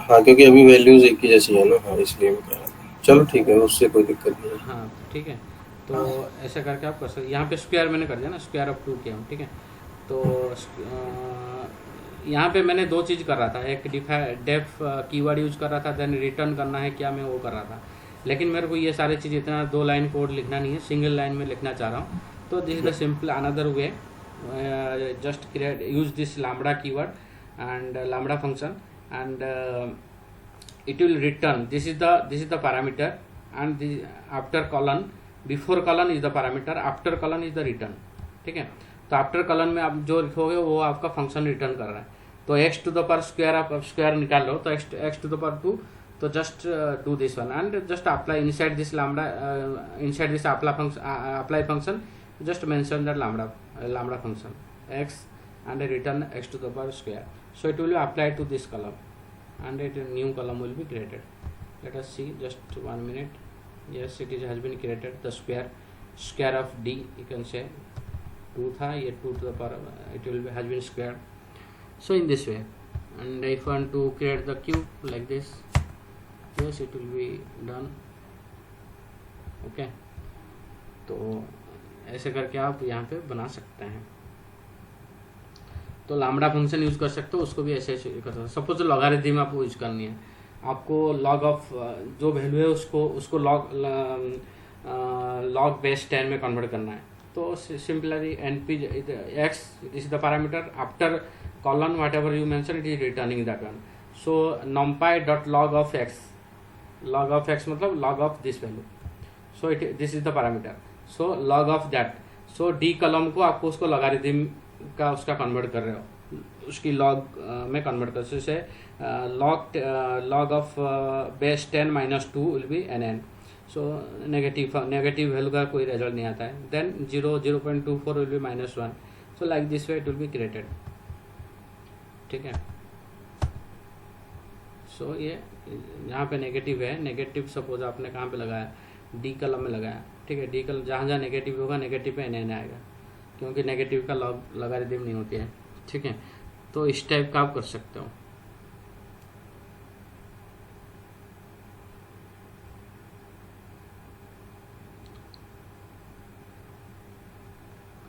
हाँ, क्योंकि अभी वैल्यूज एक ही जैसी है ना, हाँ इसलिए मैं कह रहा था। चलो ठीक है, उससे कोई दिक्कत नहीं है। हाँ ठीक है, तो ऐसा करके आप कर सकते। यहाँ पे स्क्वायर मैंने कर दिया ना, स्क्वायर ऑफ 2 किया हूँ, ठीक है। तो यहाँ पे मैंने दो चीज़ कर रहा था, एक डेफ कीवर्ड यूज कर रहा था, देन रिटर्न करना है क्या, मैं वो कर रहा था। लेकिन मेरे को ये सारी चीज़ इतना 2 लाइन कोड लिखना नहीं है, सिंगल लाइन में लिखना चाह रहा हूँ। तो this is the simple another way, just create use this lambda keyword and lambda function and it will return this is the parameter and the after colon, before colon is the parameter, after colon is the return, ठीक है। तो after colon में आप जो लिखोगे वो आपका function return कर रहा है। तो x to the power square आप स्क्वायर निकाल लो, तो x टू द पावर 2, तो just do this one and just apply inside this lambda, inside this apply function, just mention that lambda function x and return x to the power square, so it will be applied to this column and a new column will be created. Let us see, just 1 minute. Yes, it is has been created. The square of d, you can say 2 tha, ye 2 to the power, it will be has been squared. So in this way, and if I want to create the cube like this, yes, it will be done. Okay, तो ऐसे करके आप यहाँ पे बना सकते हैं। तो लैम्बडा फंक्शन यूज कर सकते हो, उसको भी ऐसे कर सकते हो। सपोज लॉगरिथम आपको यूज करनी है, आपको लॉग ऑफ जो वैल्यू है उसको लॉग बेस 10 में कन्वर्ट करना है। तो simply NP x is the parameter, after colon whatever you mention it is returning that one. So numpy dot log of x मतलब log of this value, so it this is the parameter, so log of that. So D column को आपको उसको logarithm का उसका convert कर रहे हो, उसकी लॉग में कन्वर्ट कर, जैसे log of base 10 - 2 will be nn. So negative value का कोई रिजल्ट नहीं आता है. Then 0.24 will be -1. So like this way it will be created. ठीक है. सो ये यहाँ पे नेगेटिव है. नेगेटिव सपोज आपने कहाँ पे लगाया, डी कलम में लगाया. ठीक है. डी कलम जहाँ जहाँ नेगेटिव होगा नेगेटिव पे nn आएगा, क्योंकि नेगेटिव का लॉगरिथम नहीं होती है. ठीक है. तो इस टाइप का आप कर सकते हो.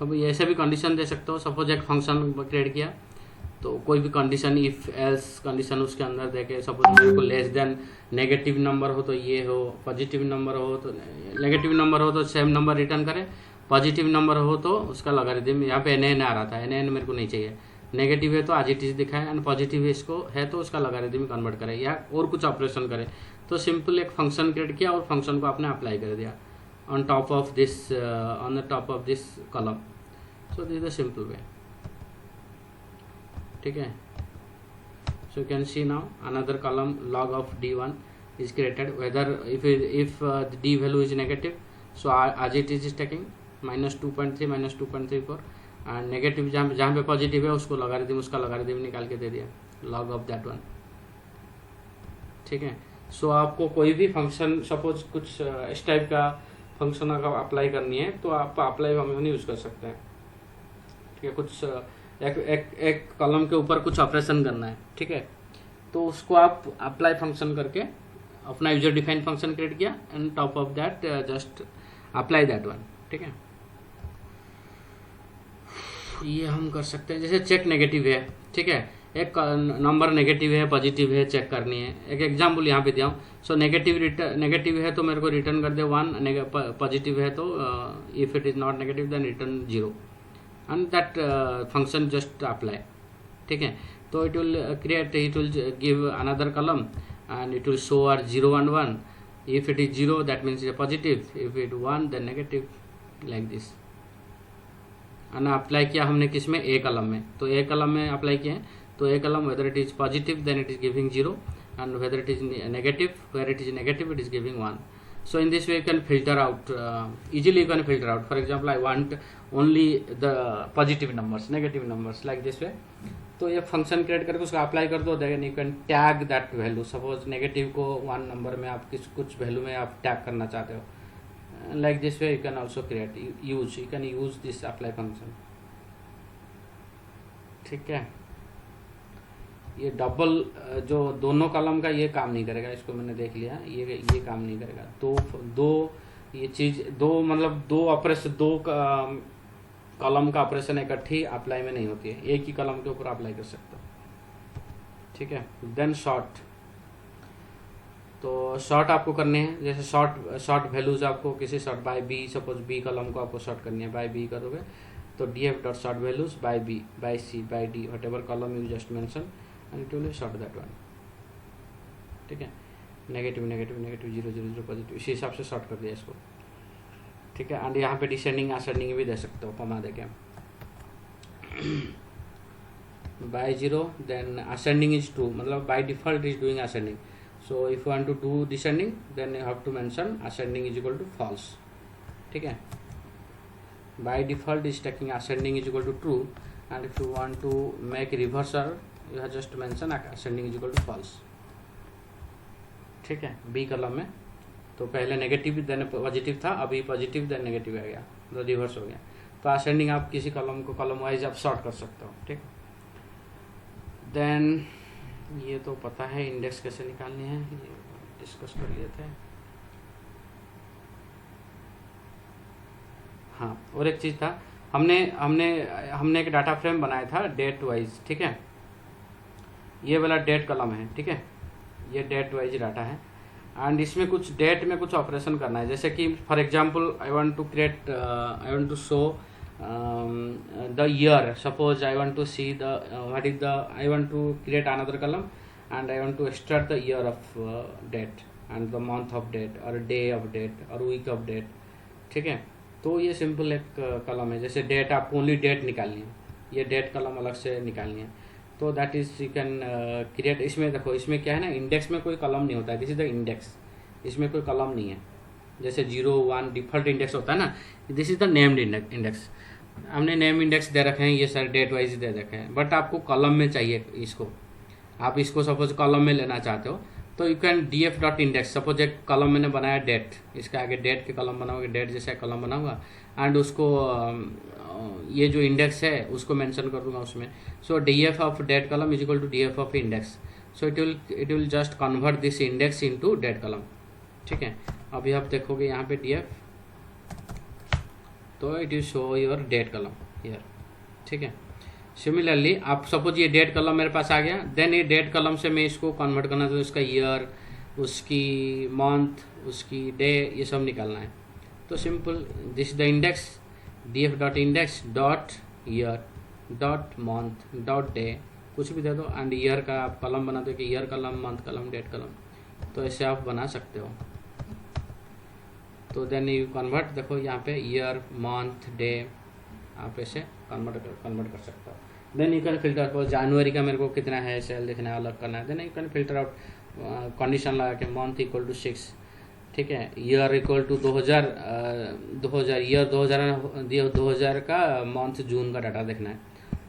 अब ऐसे भी कंडीशन दे सकते हो. सपोज एक फंक्शन क्रिएट किया, तो कोई भी कंडीशन इफ एल्स कंडीशन उसके अंदर देके, सपोज मेरे को लेस देन नेगेटिव नंबर हो तो ये हो, पॉजिटिव नंबर हो तो नेगेटिव नंबर हो तो सेम नंबर रिटर्न करे, पॉजिटिव नंबर हो तो उसका लॉगरिथम. यहाँ पे nn आ रहा था, nn मेरे को नहीं चाहिए. नेगेटिव है तो आज इट इज दिखाए, एंड पॉजिटिव इसको है तो उसका लॉगरिथम कन्वर्ट करे या और कुछ ऑपरेशन करे. तो सिंपल एक फंक्शन क्रिएट किया और फंक्शन को आपने अप्लाई कर दिया on top of this column. So this is the simple way. ठीक है. So you can C now another column log of d1 is created, whether if d value is negative, so as it is taking -2.3 -2.34, and negative जहाँ पे positive है उसको logarithm, उसका logarithm निकाल के दे दिया log of that one. ठीक है. सो आपको कोई भी फंक्शन, सपोज कुछ इस टाइप का फंक्शन अगर अप्लाई करनी है तो आप अप्लाई फंक्शन यूज कर सकते हैं. ठीक है. कुछ एक कॉलम के ऊपर कुछ ऑपरेशन करना है. ठीक है. तो उसको आप अप्लाई फंक्शन करके अपना यूजर डिफाइंड फंक्शन क्रिएट किया, and top of that just apply that one. ठीक है. ये हम कर सकते हैं. जैसे चेक नेगेटिव है. ठीक है. एक नंबर नेगेटिव है पॉजिटिव है चेक करनी है. एक एग्जांपल यहाँ पे दिया हूँ. सो नेगेटिव है तो मेरे को रिटर्न कर दे 1, पॉजिटिव है तो if it is not negative then return 0, and that function just apply. ठीक है. तो it will give another column and it will show our 0 and 1. if it is 0 that means it's a positive, if it 1 then negative, like this. and apply किया हमने किस में, ए कलम में. तो ए कलम में अप्लाई किया है, तो ए कलम whether it is positive then it is giving 0, and whether it is negative, where it is negative it is giving 1. So in this way you can filter out, easily you can filter out. For example, I want only the positive numbers, negative numbers, like this way. तो ये function create करके उसको apply कर दो. Then you can tag that value. Suppose negative को 1 number में आप कुछ वैल्यू में आप टैग करना चाहते हो, like this way you can also create you can use this apply function. ठीक है. ये डबल जो दोनों कॉलम का ये काम नहीं करेगा. इसको मैंने देख लिया, ये काम नहीं करेगा. दो ये चीज, दो ऑपरेशन, दो कॉलम का ऑपरेशन इकट्ठी अप्लाई में नहीं होती है. एक ही कॉलम के ऊपर अप्लाई कर सकते हो. ठीक है. Then short. तो शॉर्ट आपको करने हैं. जैसे शॉर्ट वैल्यूज आपको किसी sort by B, suppose B column को आपको शॉर्ट करनी है, बाय बी करोगे तो df.sort values by b, by c, by d, whatever column you just mention, and it will sort that one. ठीक है. नेगेटिव 0 0 0 पॉजिटिव, इसी हिसाब से सॉर्ट कर दिया इसको. ठीक है. एंड यहाँ पे डिसेंडिंग असेंडिंग भी दे सकते हो, कमा देके. By 0 then ascending is true, मतलब by default is doing ascending. So if you want to do descending then you have to mention ascending is equal to false. ठीक है. by default is taking ascending is equal to true, and if you want to make reversal you have just mention ascending is equal to false. ठीक है. B column में तो पहले negative then positive था, अभी positive then negative आ गया, तो reverse हो गया. तो असेंडिंग आप किसी कॉलम को कॉलम वाइज आप सॉर्ट कर सकते हो. ठीक. देन ये तो पता है इंडेक्स कैसे निकालनी है, ये डिस्कस कर लिए थे. हाँ. और एक चीज़ था, हमने एक डाटा फ्रेम बनाया था डेट वाइज. ठीक है. ये वाला डेट कॉलम है. ठीक है. ये डेट वाइज डाटा है, एंड इसमें कुछ डेट में कुछ ऑपरेशन करना है. जैसे कि for example I want to show the year. Suppose I want to see I want to create another column and I want to extract the year of date and the month of date और day of date और week of date. ठीक है. तो ये simple एक column है. जैसे date, आपको ओनली डेट निकालनी है. ये डेट कॉलम अलग से निकालनी है। तो that is you can create. इसमें देखो, इसमें क्या है ना, इंडेक्स में कोई कॉलम नहीं होता है, दिस इज द इंडेक्स, इसमें कोई कॉलम नहीं है। जैसे 0 1 डिफॉल्ट इंडेक्स होता है ना, this is the named index. हमने नेम इंडेक्स दे रखे हैं, ये सारे डेट वाइज दे रखे हैं, बट आपको कॉलम में चाहिए इसको। आप इसको सपोज कॉलम में लेना चाहते हो तो you can df dot index. Suppose एक कॉलम मैंने बनाया डेट, इसके आगे डेट के कॉलम बनाओगे, डेट जैसा कॉलम बनाऊंगा एंड उसको ये जो इंडेक्स है उसको मेंशन कर दूंगा उसमें। So df of date column is equal to df of index. So it will just convert this index into date column. ठीक है, अभी आप देखोगे यहाँ पे df, तो it will show your date column here. ठीक है, सिमिलरली आप सपोज ये डेट कॉलम मेरे पास आ गया, देन ये डेट कॉलम से मैं इसको कन्वर्ट करना, तो इसका ईयर, उसकी मंथ, उसकी डे, ये सब निकालना है। तो simple, this the index, df dot index dot year dot month dot day, कुछ भी दे दो एंड ईयर का आप कॉलम बना दो कि year column, month column, date column. तो ऐसे आप बना सकते हो। तो देन यू कन्वर्ट, देखो यहाँ पे ईयर, मंथ, डे, आप ऐसे कन्वर्ट कर सकते हो। देन यू कैन फिल्टर को जनवरी का मेरे को कितना है सेल देखना है, अलग करना है, then you can filter out condition लगा के मंथ इक्वल टू 6। ठीक है, ईयर इक्वल टू 2000 ईयर 2000 का मंथ जून का डाटा देखना है,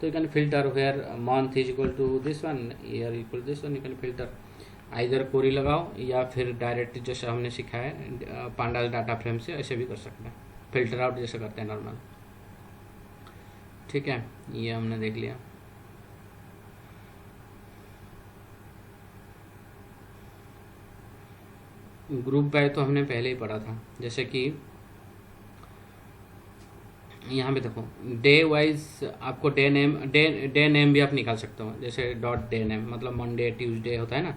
तो you can filter where month is equal to this one, year equal to this one. You can filter either query लगाओ या फिर डायरेक्ट जैसे हमने सीखा है पांडास डाटा फ्रेम से, ऐसे भी कर सकते हैं, फिल्टर आउट जैसे करते हैं नॉर्मल। ठीक है, ये हमने देख लिया। ग्रुप बाय तो हमने पहले ही पढ़ा था, जैसे कि यहाँ पे देखो डे वाइज आपको डे नेम भी आप निकाल सकते हो, जैसे डॉट डे नेम, मतलब मंडे ट्यूसडे होता है ना,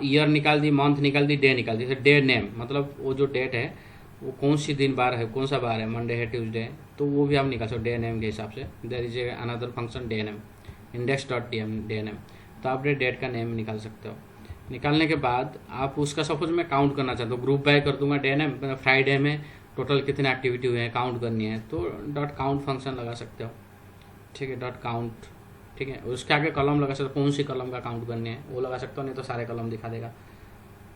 ईयर निकाल दी, मंथ निकाल दी, डे निकाल दी। डे नेम मतलब वो जो डेट है वो कौन सी दिन बार है, कौन सा बार है, मंडे है, ट्यूसडे है, तो वो भी आप निकाल सकते हो डे नेम के हिसाब से। There is a another function day name, index dot day name, तो आप डेट का नेम निकाल सकते हो। निकालने के बाद आप उसका सपोज मैं काउंट करना चाहता हूँ, ग्रुप बाय कर दूंगा डे नेम, फ्राइडे में टोटल कितने एक्टिविटी हुए हैं काउंट करनी है, तो डॉट काउंट फंक्शन लगा सकते हो। ठीक है, डॉट काउंट। ठीक है, उसके आगे कॉलम लगा सकते हो, कौन सी कॉलम का काउंट करनी है वो लगा सकते हो, नहीं तो सारे कॉलम दिखा देगा।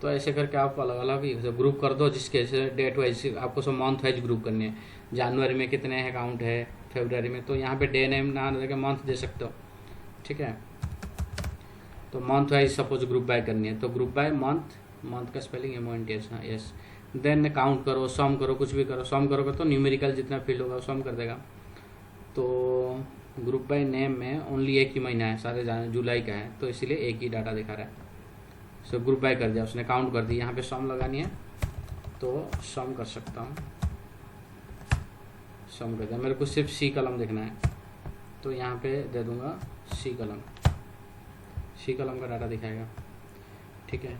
तो ऐसे करके आप अलग अलग ही ग्रुप कर दो, जिसके डेट वाइज आपको सब मंथ वाइज ग्रुप करनी है। जनवरी में कितने हैं काउंट है, फरवरी में, तो यहाँ पे डे नेम ना देकर मंथ दे सकते हो। ठीक है, तो month wise suppose group by करनी है, तो ग्रुप बाय मंथ का स्पेलिंग MONTH, हाँ यस। देन काउंट करो, सम करो, कुछ भी करो, सम करोगे तो न्यूमेरिकल जितना फील्ड होगा सम कर देगा। तो ग्रुप बाय नेम में ओनली एक ही महीना है, सारे जुलाई का है, तो इसलिए एक ही डाटा दिखा रहा है। सो ग्रुप बाय कर दिया उसने, काउंट कर दी, यहाँ पे सम लगानी है तो सम कर सकता हूँ, सम कर दिया। मेरे को सिर्फ सी कॉलम देखना है, तो यहाँ पे दे दूंगा सी कॉलम का डाटा दिखाएगा। ठीक है,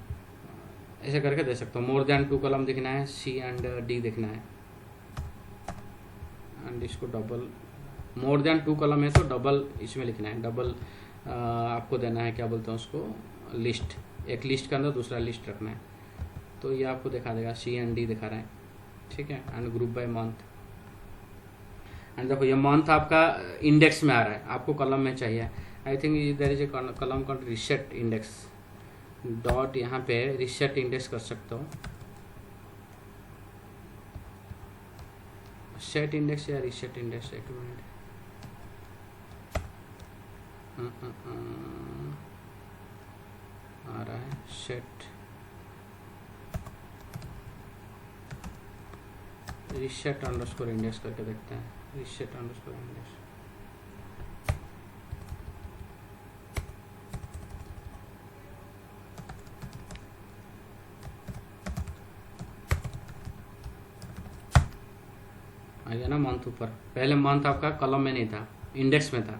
ऐसे करके दे सकता हूँ। मोर देन 2 कॉलम दिखना है, सी एंड डी दिखना है, एंड इसको डबल, मोर देन 2 कॉलम है तो डबल इसमें लिखना है, डबल आपको देना है, क्या बोलते हैं उसको, लिस्ट, एक लिस्ट के अंदर दूसरा लिस्ट रखना है। तो ये आपको दिखा देगा, सी एंड डी दिखा रहा है। ठीक है, and group by month, and देखो ये मंथ आपका इंडेक्स में आ रहा है, आपको कॉलम में चाहिए। I think there is a column called reset index, dot यहाँ पे रिसेट इंडेक्स कर सकते हो, सेट इंडेक्स या रिसेट इंडेक्स, एक मिनट, आ रहा है सेट रिसेट अंडरस्कोर इंडेक्स करके देखते हैं, रिसेट अंडरस्कोर इंडेक्स। आ गया ना मंथ ऊपर, पहले मंथ आपका कॉलम में नहीं था, इंडेक्स में था,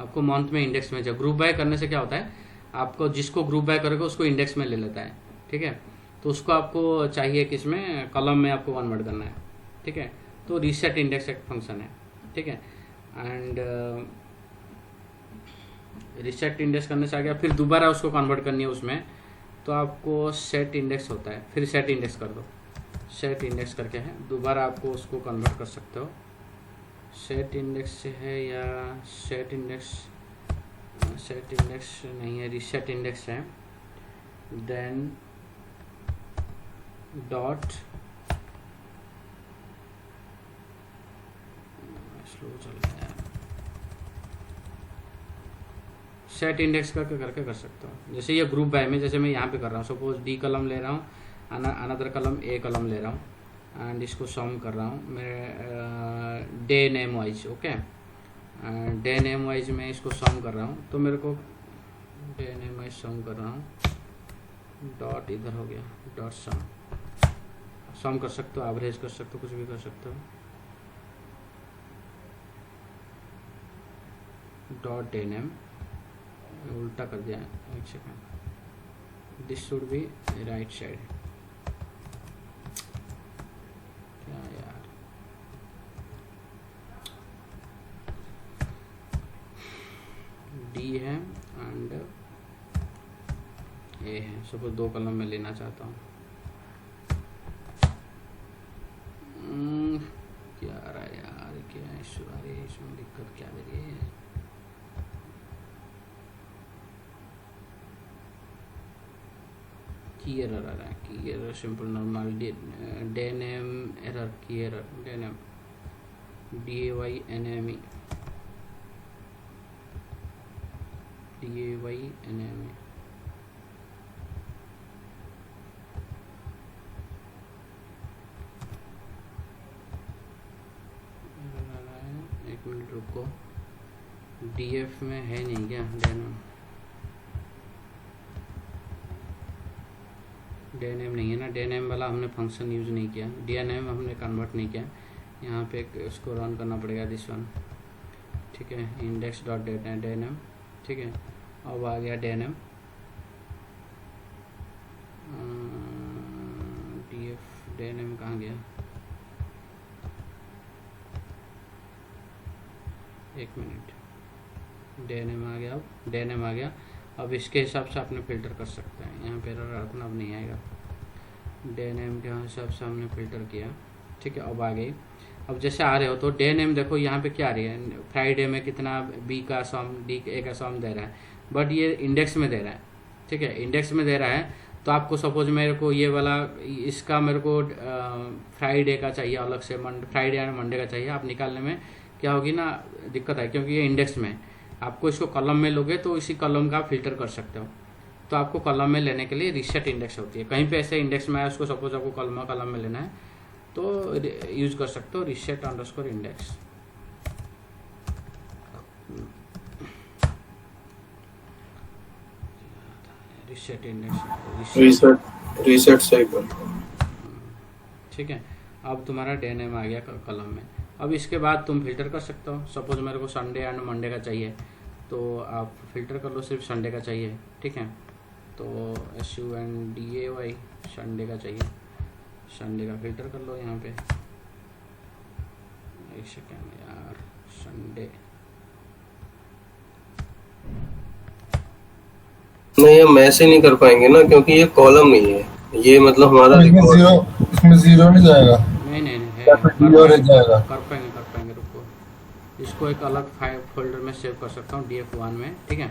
आपको मंथ में इंडेक्स में चाहिए। ग्रुप बाय करने से क्या होता है, आपको जिसको ग्रुप बाय करेगा उसको इंडेक्स में ले लेता है। ठीक है, तो उसको आपको चाहिए किसमें, कॉलम में आपको कन्वर्ट करना है। ठीक है, तो रीसेट इंडेक्स एक फंक्शन है। ठीक है, एंड रीसेट इंडेक्स करने से आ गया, फिर दोबारा उसको कन्वर्ट करनी है उसमें, तो आपको सेट इंडेक्स होता है, फिर सेट इंडेक्स कर दो, सेट इंडेक्स करके है, दोबारा आपको उसको कन्वर्ट कर सकते हो। सेट इंडेक्स से है या सेट इंडेक्स नहीं है, रिसेट इंडेक्स है। देन डॉट स्लो चल रहा है, सेट इंडेक्स का करके कर सकता हूँ। जैसे ये ग्रुप बाय में, जैसे मैं यहाँ पे कर रहा हूँ, सपोज डी कलम ले रहा हूँ, अनदर कलम ए कलम ले रहा हूँ एंड इसको सम कर रहा हूँ मेरे day name wise. Okay, day name wise मैं इसको सम कर रहा हूँ, तो मेरे को डे नेम वाइज सम कर रहा हूँ, डॉट इधर हो गया, डॉट सम कर सकते हो, एवरेज कर सकते हो, कुछ भी कर सकते हो। डॉट डे नेम उल्टा कर दिया, एक second, this should be right side. क्या यार, डी है एंड ए है, सपोज दो कलम में लेना चाहता हूँ। क्या आ रहा है यार, क्या इशू आ रही है, इसमें दिक्कत क्या आ रही है? की एरर आ रहा है, key error, simple normal day name error, key error, day name DAYNAME, DAYNAME। एक मिनट रुको, DF में है नहीं क्या डे नेम? डे नेम नहीं है ना, डे नेम वाला हमने फंक्शन यूज़ नहीं किया, डे नेम हमने कन्वर्ट नहीं किया। यहाँ पे इसको रन करना पड़ेगा, दिस वन, ठीक है, इंडेक्स डॉट डे नेम, ठीक है। अब आ गया day name, DF day name कहाँ गया? एक मिनट, डे नेम आ गया, अब डे नेम आ गया। अब इसके हिसाब से आपने फ़िल्टर कर सकते हैं, यहाँ पे एरर अपना अब नहीं आएगा। डे नेम के हिसाब से हमने फ़िल्टर किया, ठीक है। अब आ गई, अब जैसे आ रहे हो तो डे नेम देखो यहाँ पे क्या आ रही है, फ्राइडे में कितना बी का सम, डी ए का सम दे रहा है, बट ये इंडेक्स में दे रहा है, ठीक है, इंडेक्स में दे रहा है। तो आपको सपोज मेरे को ये वाला, इसका मेरे को फ्राइडे का चाहिए अलग से, फ्राइडे एंड मंडे का चाहिए, आप निकालने में क्या होगी ना, दिक्कत है, क्योंकि ये इंडेक्स में। आपको इसको कॉलम में लोगे तो इसी कॉलम का फिल्टर कर सकते हो। तो आपको कॉलम में लेने के लिए रिसेट इंडेक्स होती है, कहीं पे ऐसे इंडेक्स में आया, उसको सपोज आपको कॉलम में लेना है तो यूज कर सकते हो reset underscore index. Reset index, reset सही कर, ठीक है। अब तुम्हारा डे नेम आ गया कॉलम में। अब इसके बाद तुम फिल्टर कर सकते हो, सपोज मेरे को संडे एंड मंडे का चाहिए, तो आप फिल्टर कर लो, सिर्फ संडे का चाहिए, ठीक है। तो SUNDAY संडे का चाहिए, संडे का फिल्टर कर लो यहाँ पे। एक सेकेंड यार, संडे नहीं हम ऐसे नहीं कर पाएंगे ना, क्योंकि ये कॉलम नहीं है, ये मतलब हमारा इसमें जीरो नहीं जाएगा, नहीं है, कर पाएंगे, रुको, इसको एक अलग फाइल फोल्डर में सेव कर सकता हूँ, DF1 में, ठीक है।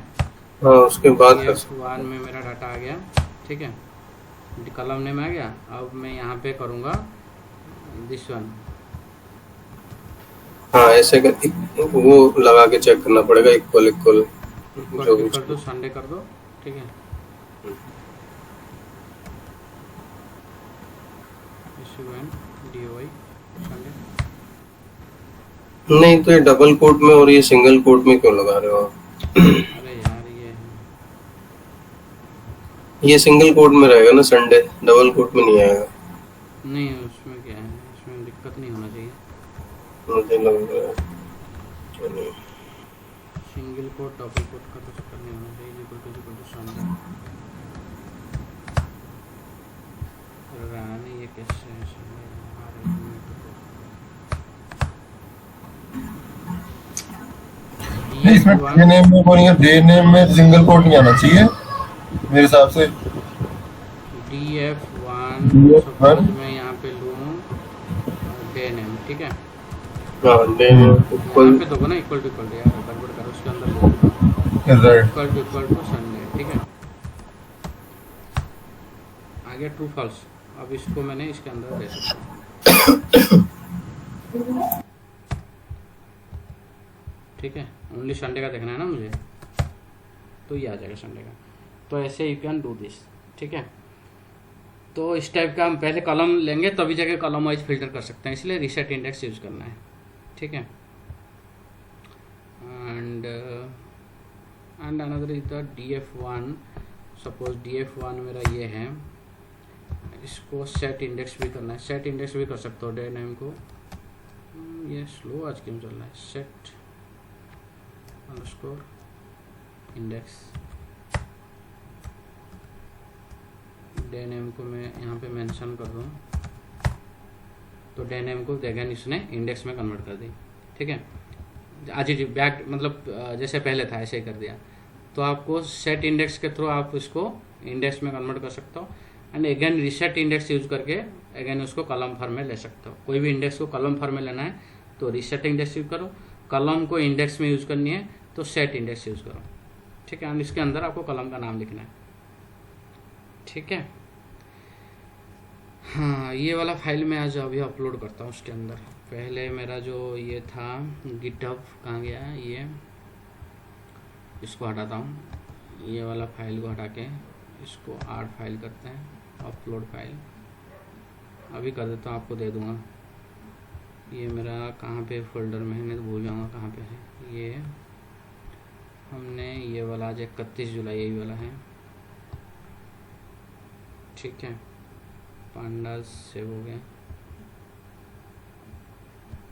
हाँ, उसके बाद DF1 में मेरा डाटा आ गया, ठीक है, कॉलम नेम आ गया। अब मैं यहाँ पे करूँगा दिस वन, हाँ ऐसे कर, वो लगा के चेक करना पड़ेगा, इक्वल जो कर दो, संडे कर दो, ठीक है। DOI संडे, नहीं तो ये डबल कोट में और ये सिंगल कोट में क्यों लगा रहे हो आप? अरे यार ये सिंगल कोट में रहेगा ना संडे, डबल कोट में नहीं आएगा। नहीं, उसमें क्या है, इसमें दिक्कत नहीं होना चाहिए, मुझे लग रहा है चलिए। सिंगल कोट डबल कोट का तो चक्कर नहीं होना चाहिए, इक्वल टू संडे। रानी ये कैसे है नहीं, इसमें डे नेम में बोलेंगे, डे नेम में सिंगल कोट नहीं आना चाहिए मेरे हिसाब से। DF1 मैं यहाँ पे लूँ डे नेम, ठीक है। हाँ then यहाँ equal पे देखो ना इक्वल टू यार, गड़बड़ करो उसके अंदर दे दो राइट। इक्वल टू संडे, ठीक है। आ गया ट्रू फॉल्स। अब इसको मैंने इसके अंदर दे सकता हूँ, ठीक है। ओनली संडे का देखना है ना मुझे, तो ये आ जाएगा संडे का। तो ऐसे यू कैन डू दिस, ठीक है। तो इस टाइप का हम पहले कॉलम लेंगे तभी जाके कॉलम वाइज फिल्टर कर सकते हैं, इसलिए रीसेट इंडेक्स यूज करना है, ठीक है। And another is the df1। Suppose df1 मेरा ये है, इसको सेट इंडेक्स भी करना है, सेट इंडेक्स भी कर सकते हो डे नेम को। ये स्लो आज क्यों चल रहा है, set underscore index. Day name को मैं यहाँ पे मेंशन कर दूँ, तो डे नेम को अगेन इसने इंडेक्स में कन्वर्ट कर दी, ठीक है। आज जी बैक मतलब जैसे पहले था ऐसे ही कर दिया। तो आपको सेट इंडेक्स के थ्रू आप इसको इंडेक्स में कन्वर्ट कर सकते हो, and again reset index use करके अगेन उसको कॉलम फॉर्म में ले सकते हो। कोई भी इंडेक्स को कॉलम फॉर्म में लेना है तो रीसेट इंडेक्स यूज करो, कॉलम को इंडेक्स में यूज करनी है तो सेट इंडेक्स यूज करो, ठीक है। एंड इसके अंदर आपको कॉलम का नाम लिखना है, ठीक है। हाँ, ये वाला फाइल मैं आज अभी अपलोड करता हूँ उसके अंदर। पहले मेरा जो ये था गिटहब कहाँ गया है, ये इसको हटाता हूँ, ये वाला फाइल को हटा के इसको आर्ट फाइल करते हैं, अपलोड फाइल अभी कर देता हूँ, आपको दे दूँगा। ये मेरा कहाँ पे फोल्डर में है, नहीं तो भूल जाऊँगा कहाँ पे है। ये हमने ये वाला आज 31 जुलाई यही वाला है, ठीक है। पांडास सेव हो गया,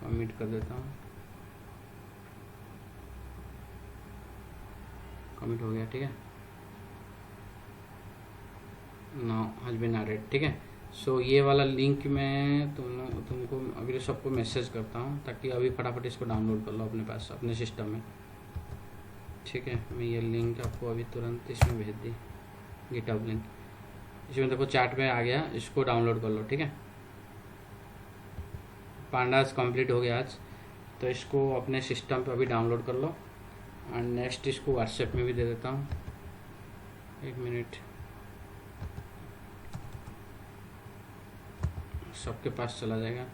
कमिट कर देता हूँ, कमिट हो गया, ठीक है। नाउ हैज बीन एडेड, ठीक है। सो ये वाला लिंक मैं तुमको अभी सबको मैसेज करता हूँ, ताकि अभी फटाफट इसको डाउनलोड कर लो अपने पास अपने सिस्टम में, ठीक है। मैं ये लिंक आपको अभी तुरंत इसमें भेज दी, गिटहब लिंक इसमें देखो चैट में आ गया, इसको डाउनलोड कर लो, ठीक है। पांडास कंप्लीट हो गया आज, तो इसको अपने सिस्टम पे अभी डाउनलोड कर लो। एंड नेक्स्ट इसको व्हाट्सएप में भी दे देता हूँ, एक मिनट, सबके पास चला जाएगा,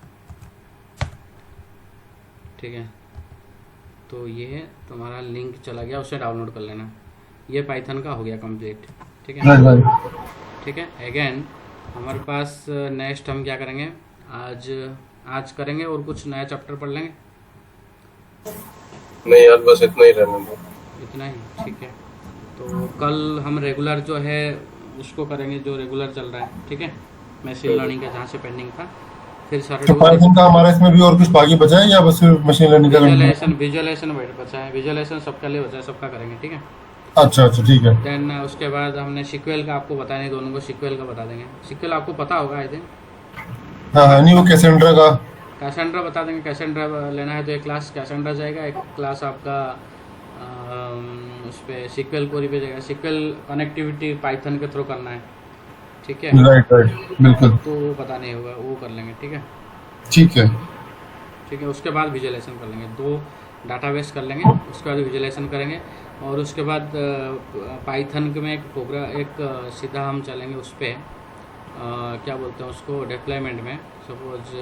ठीक है। तो ये तुम्हारा लिंक चला गया, उसे डाउनलोड कर लेना। ये पाइथन का हो गया कंप्लीट, ठीक है, ठीक है। अगेन हमारे पास नेक्स्ट हम क्या करेंगे, आज करेंगे और कुछ नया चैप्टर पढ़ लेंगे। नहीं यार, बस इतना ही रहने दो, इतना ही, ठीक है। तो कल हम रेगुलर जो है उसको करेंगे, जो रेगुलर चल रहा है, ठीक है। मशीन लर्निंग का जहाँ से पेंडिंग था, फिर तो पाइथन का हमारा इसमें भी और कुछ बाकी बचा है या बस सिर्फ मशीन लर्निंग का? विजुअलाइजेशन बचा है, विजुअलाइजेशन सबके लिए बचा है, सबका करेंगे, ठीक है। अच्छा, ठीक है। देन उसके बाद हमने सीक्वल का आपको बताया नहीं, दोनों को सीक्वल का बता देंगे। सीक्वल आपको पता होगा आई थिंक। हाँ, नहीं वो कैसेंड्रा का, कैसेंड्रा बता देंगे। कैसेंड्रा लेना है तो एक क्लास कैसेंड्रा जाएगा, एक क्लास आपका उस पर सीक्वल कोरी पे जाएगा। सीक्वल कनेक्टिविटी पाइथन के थ्रू करना है, ठीक है। राइट, बिल्कुल। तो वो पता नहीं होगा, वो कर लेंगे, ठीक है, ठीक है, ठीक है। उसके बाद विजुअलाइजेशन कर लेंगे, 2 डाटाबेस कर लेंगे, उसके बाद विजुअलाइजेशन करेंगे। और उसके बाद पाइथन में एक प्रोग्राम, एक सीधा हम चलेंगे उस पर, क्या बोलते हैं उसको, डिप्लॉयमेंट में। सपोज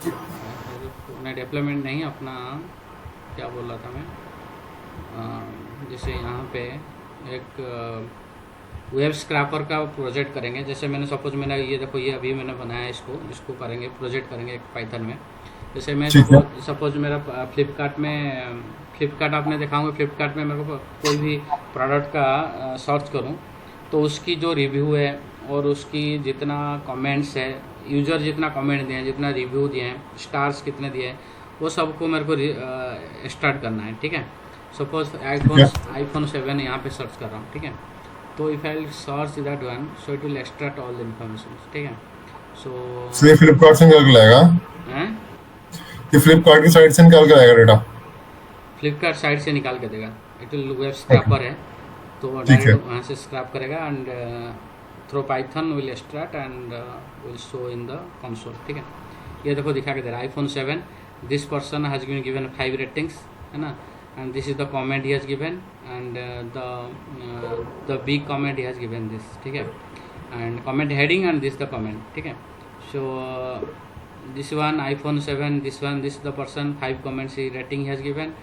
नहीं, डिप्लॉयमेंट नहीं, अपना क्या बोल रहा था मैं, जैसे यहाँ पे एक वेब स्क्रैपर का प्रोजेक्ट करेंगे। जैसे मैंने सपोज मैंने ये देखो, ये अभी मैंने बनाया, इसको करेंगे, प्रोजेक्ट करेंगे एक पाइथन में। जैसे मैं सपोज मेरा फ्लिपकार्ट आपने देखा होगा, फ्लिपकार्ट में मेरे को कोई भी प्रोडक्ट का सर्च करूं तो उसकी जो रिव्यू है और उसकी जितना कमेंट्स है, यूज़र जितना कमेंट दिए हैं, जितना रिव्यू दिए हैं, स्टार्स कितने दिए हैं, वो सबको मेरे को स्टार्ट करना है, ठीक है। सपोज आईफोन 7 यहाँ पे सर्च कर रहा हूँ, ठीक है। तो if I search that one, so it will extract all the information, ठीक है। सो ये फ्लिपकार्ट से निकाल के लाएगा, हैं, ये फ्लिपकार्ट की साइट से निकाल के लाएगा डेटा, फ्लिपकार्ट साइट से निकाल के देगा। इट विल वेब स्क्रैपर है, तो डायरेक्ट वहाँ से स्क्रैप करेगा and through Python will extract and will show in the console, ठीक है। ये देखो दिखा के दे रहा है iPhone 7 this person has been given 5 ratings, है ना, and this is the comment he has given, and the big comment he has given this, ठीक है, and comment heading and this the comment, ठीक है. सो this one iPhone 7, this is the person 5 comments he rating he has given,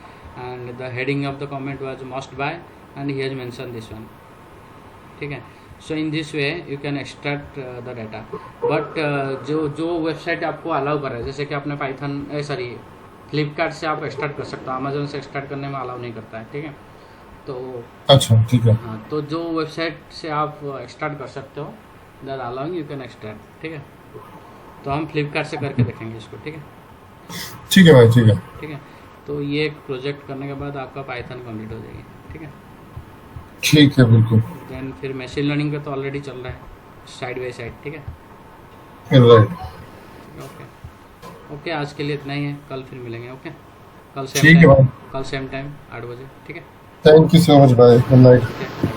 and the heading of the comment was must buy, and he has mentioned this one, ठीक है. So in this way you can extract the data, but जो website आपको allow कर रहा है, जैसे कि आपने पाइथन फ्लिपकार्ट से आप एक्सट्रैक्ट कर सकते हो, अमेजोन से एक्सट्रैक्ट करने में अलाउ नहीं करता है, ठीक है. तो अच्छा ठीक है. हाँ, तो जो वेबसाइट से आप एक्सट्रैक्ट कर सकते हो that allowing you can extract, ठीक है. तो हम फ्लिपकार्ट से करके देखेंगे इसको, ठीक है. ठीक है भाई, ठीक है. ठीक है, तो ये एक प्रोजेक्ट करने के बाद आपका पाइथन कंप्लीट हो जाएगी, ठीक है. ठीक है बिल्कुल. देन फिर मशीन लर्निंग का तो ऑलरेडी चल रहा है साइड बाय साइड, ठीक है. राइट. ओके, आज के लिए इतना ही है, कल फिर मिलेंगे. ओके, कल ठीक है भाई. सेम टाइम 8 बजे, ठीक है. थैंक यू सो मच भाई. Good night.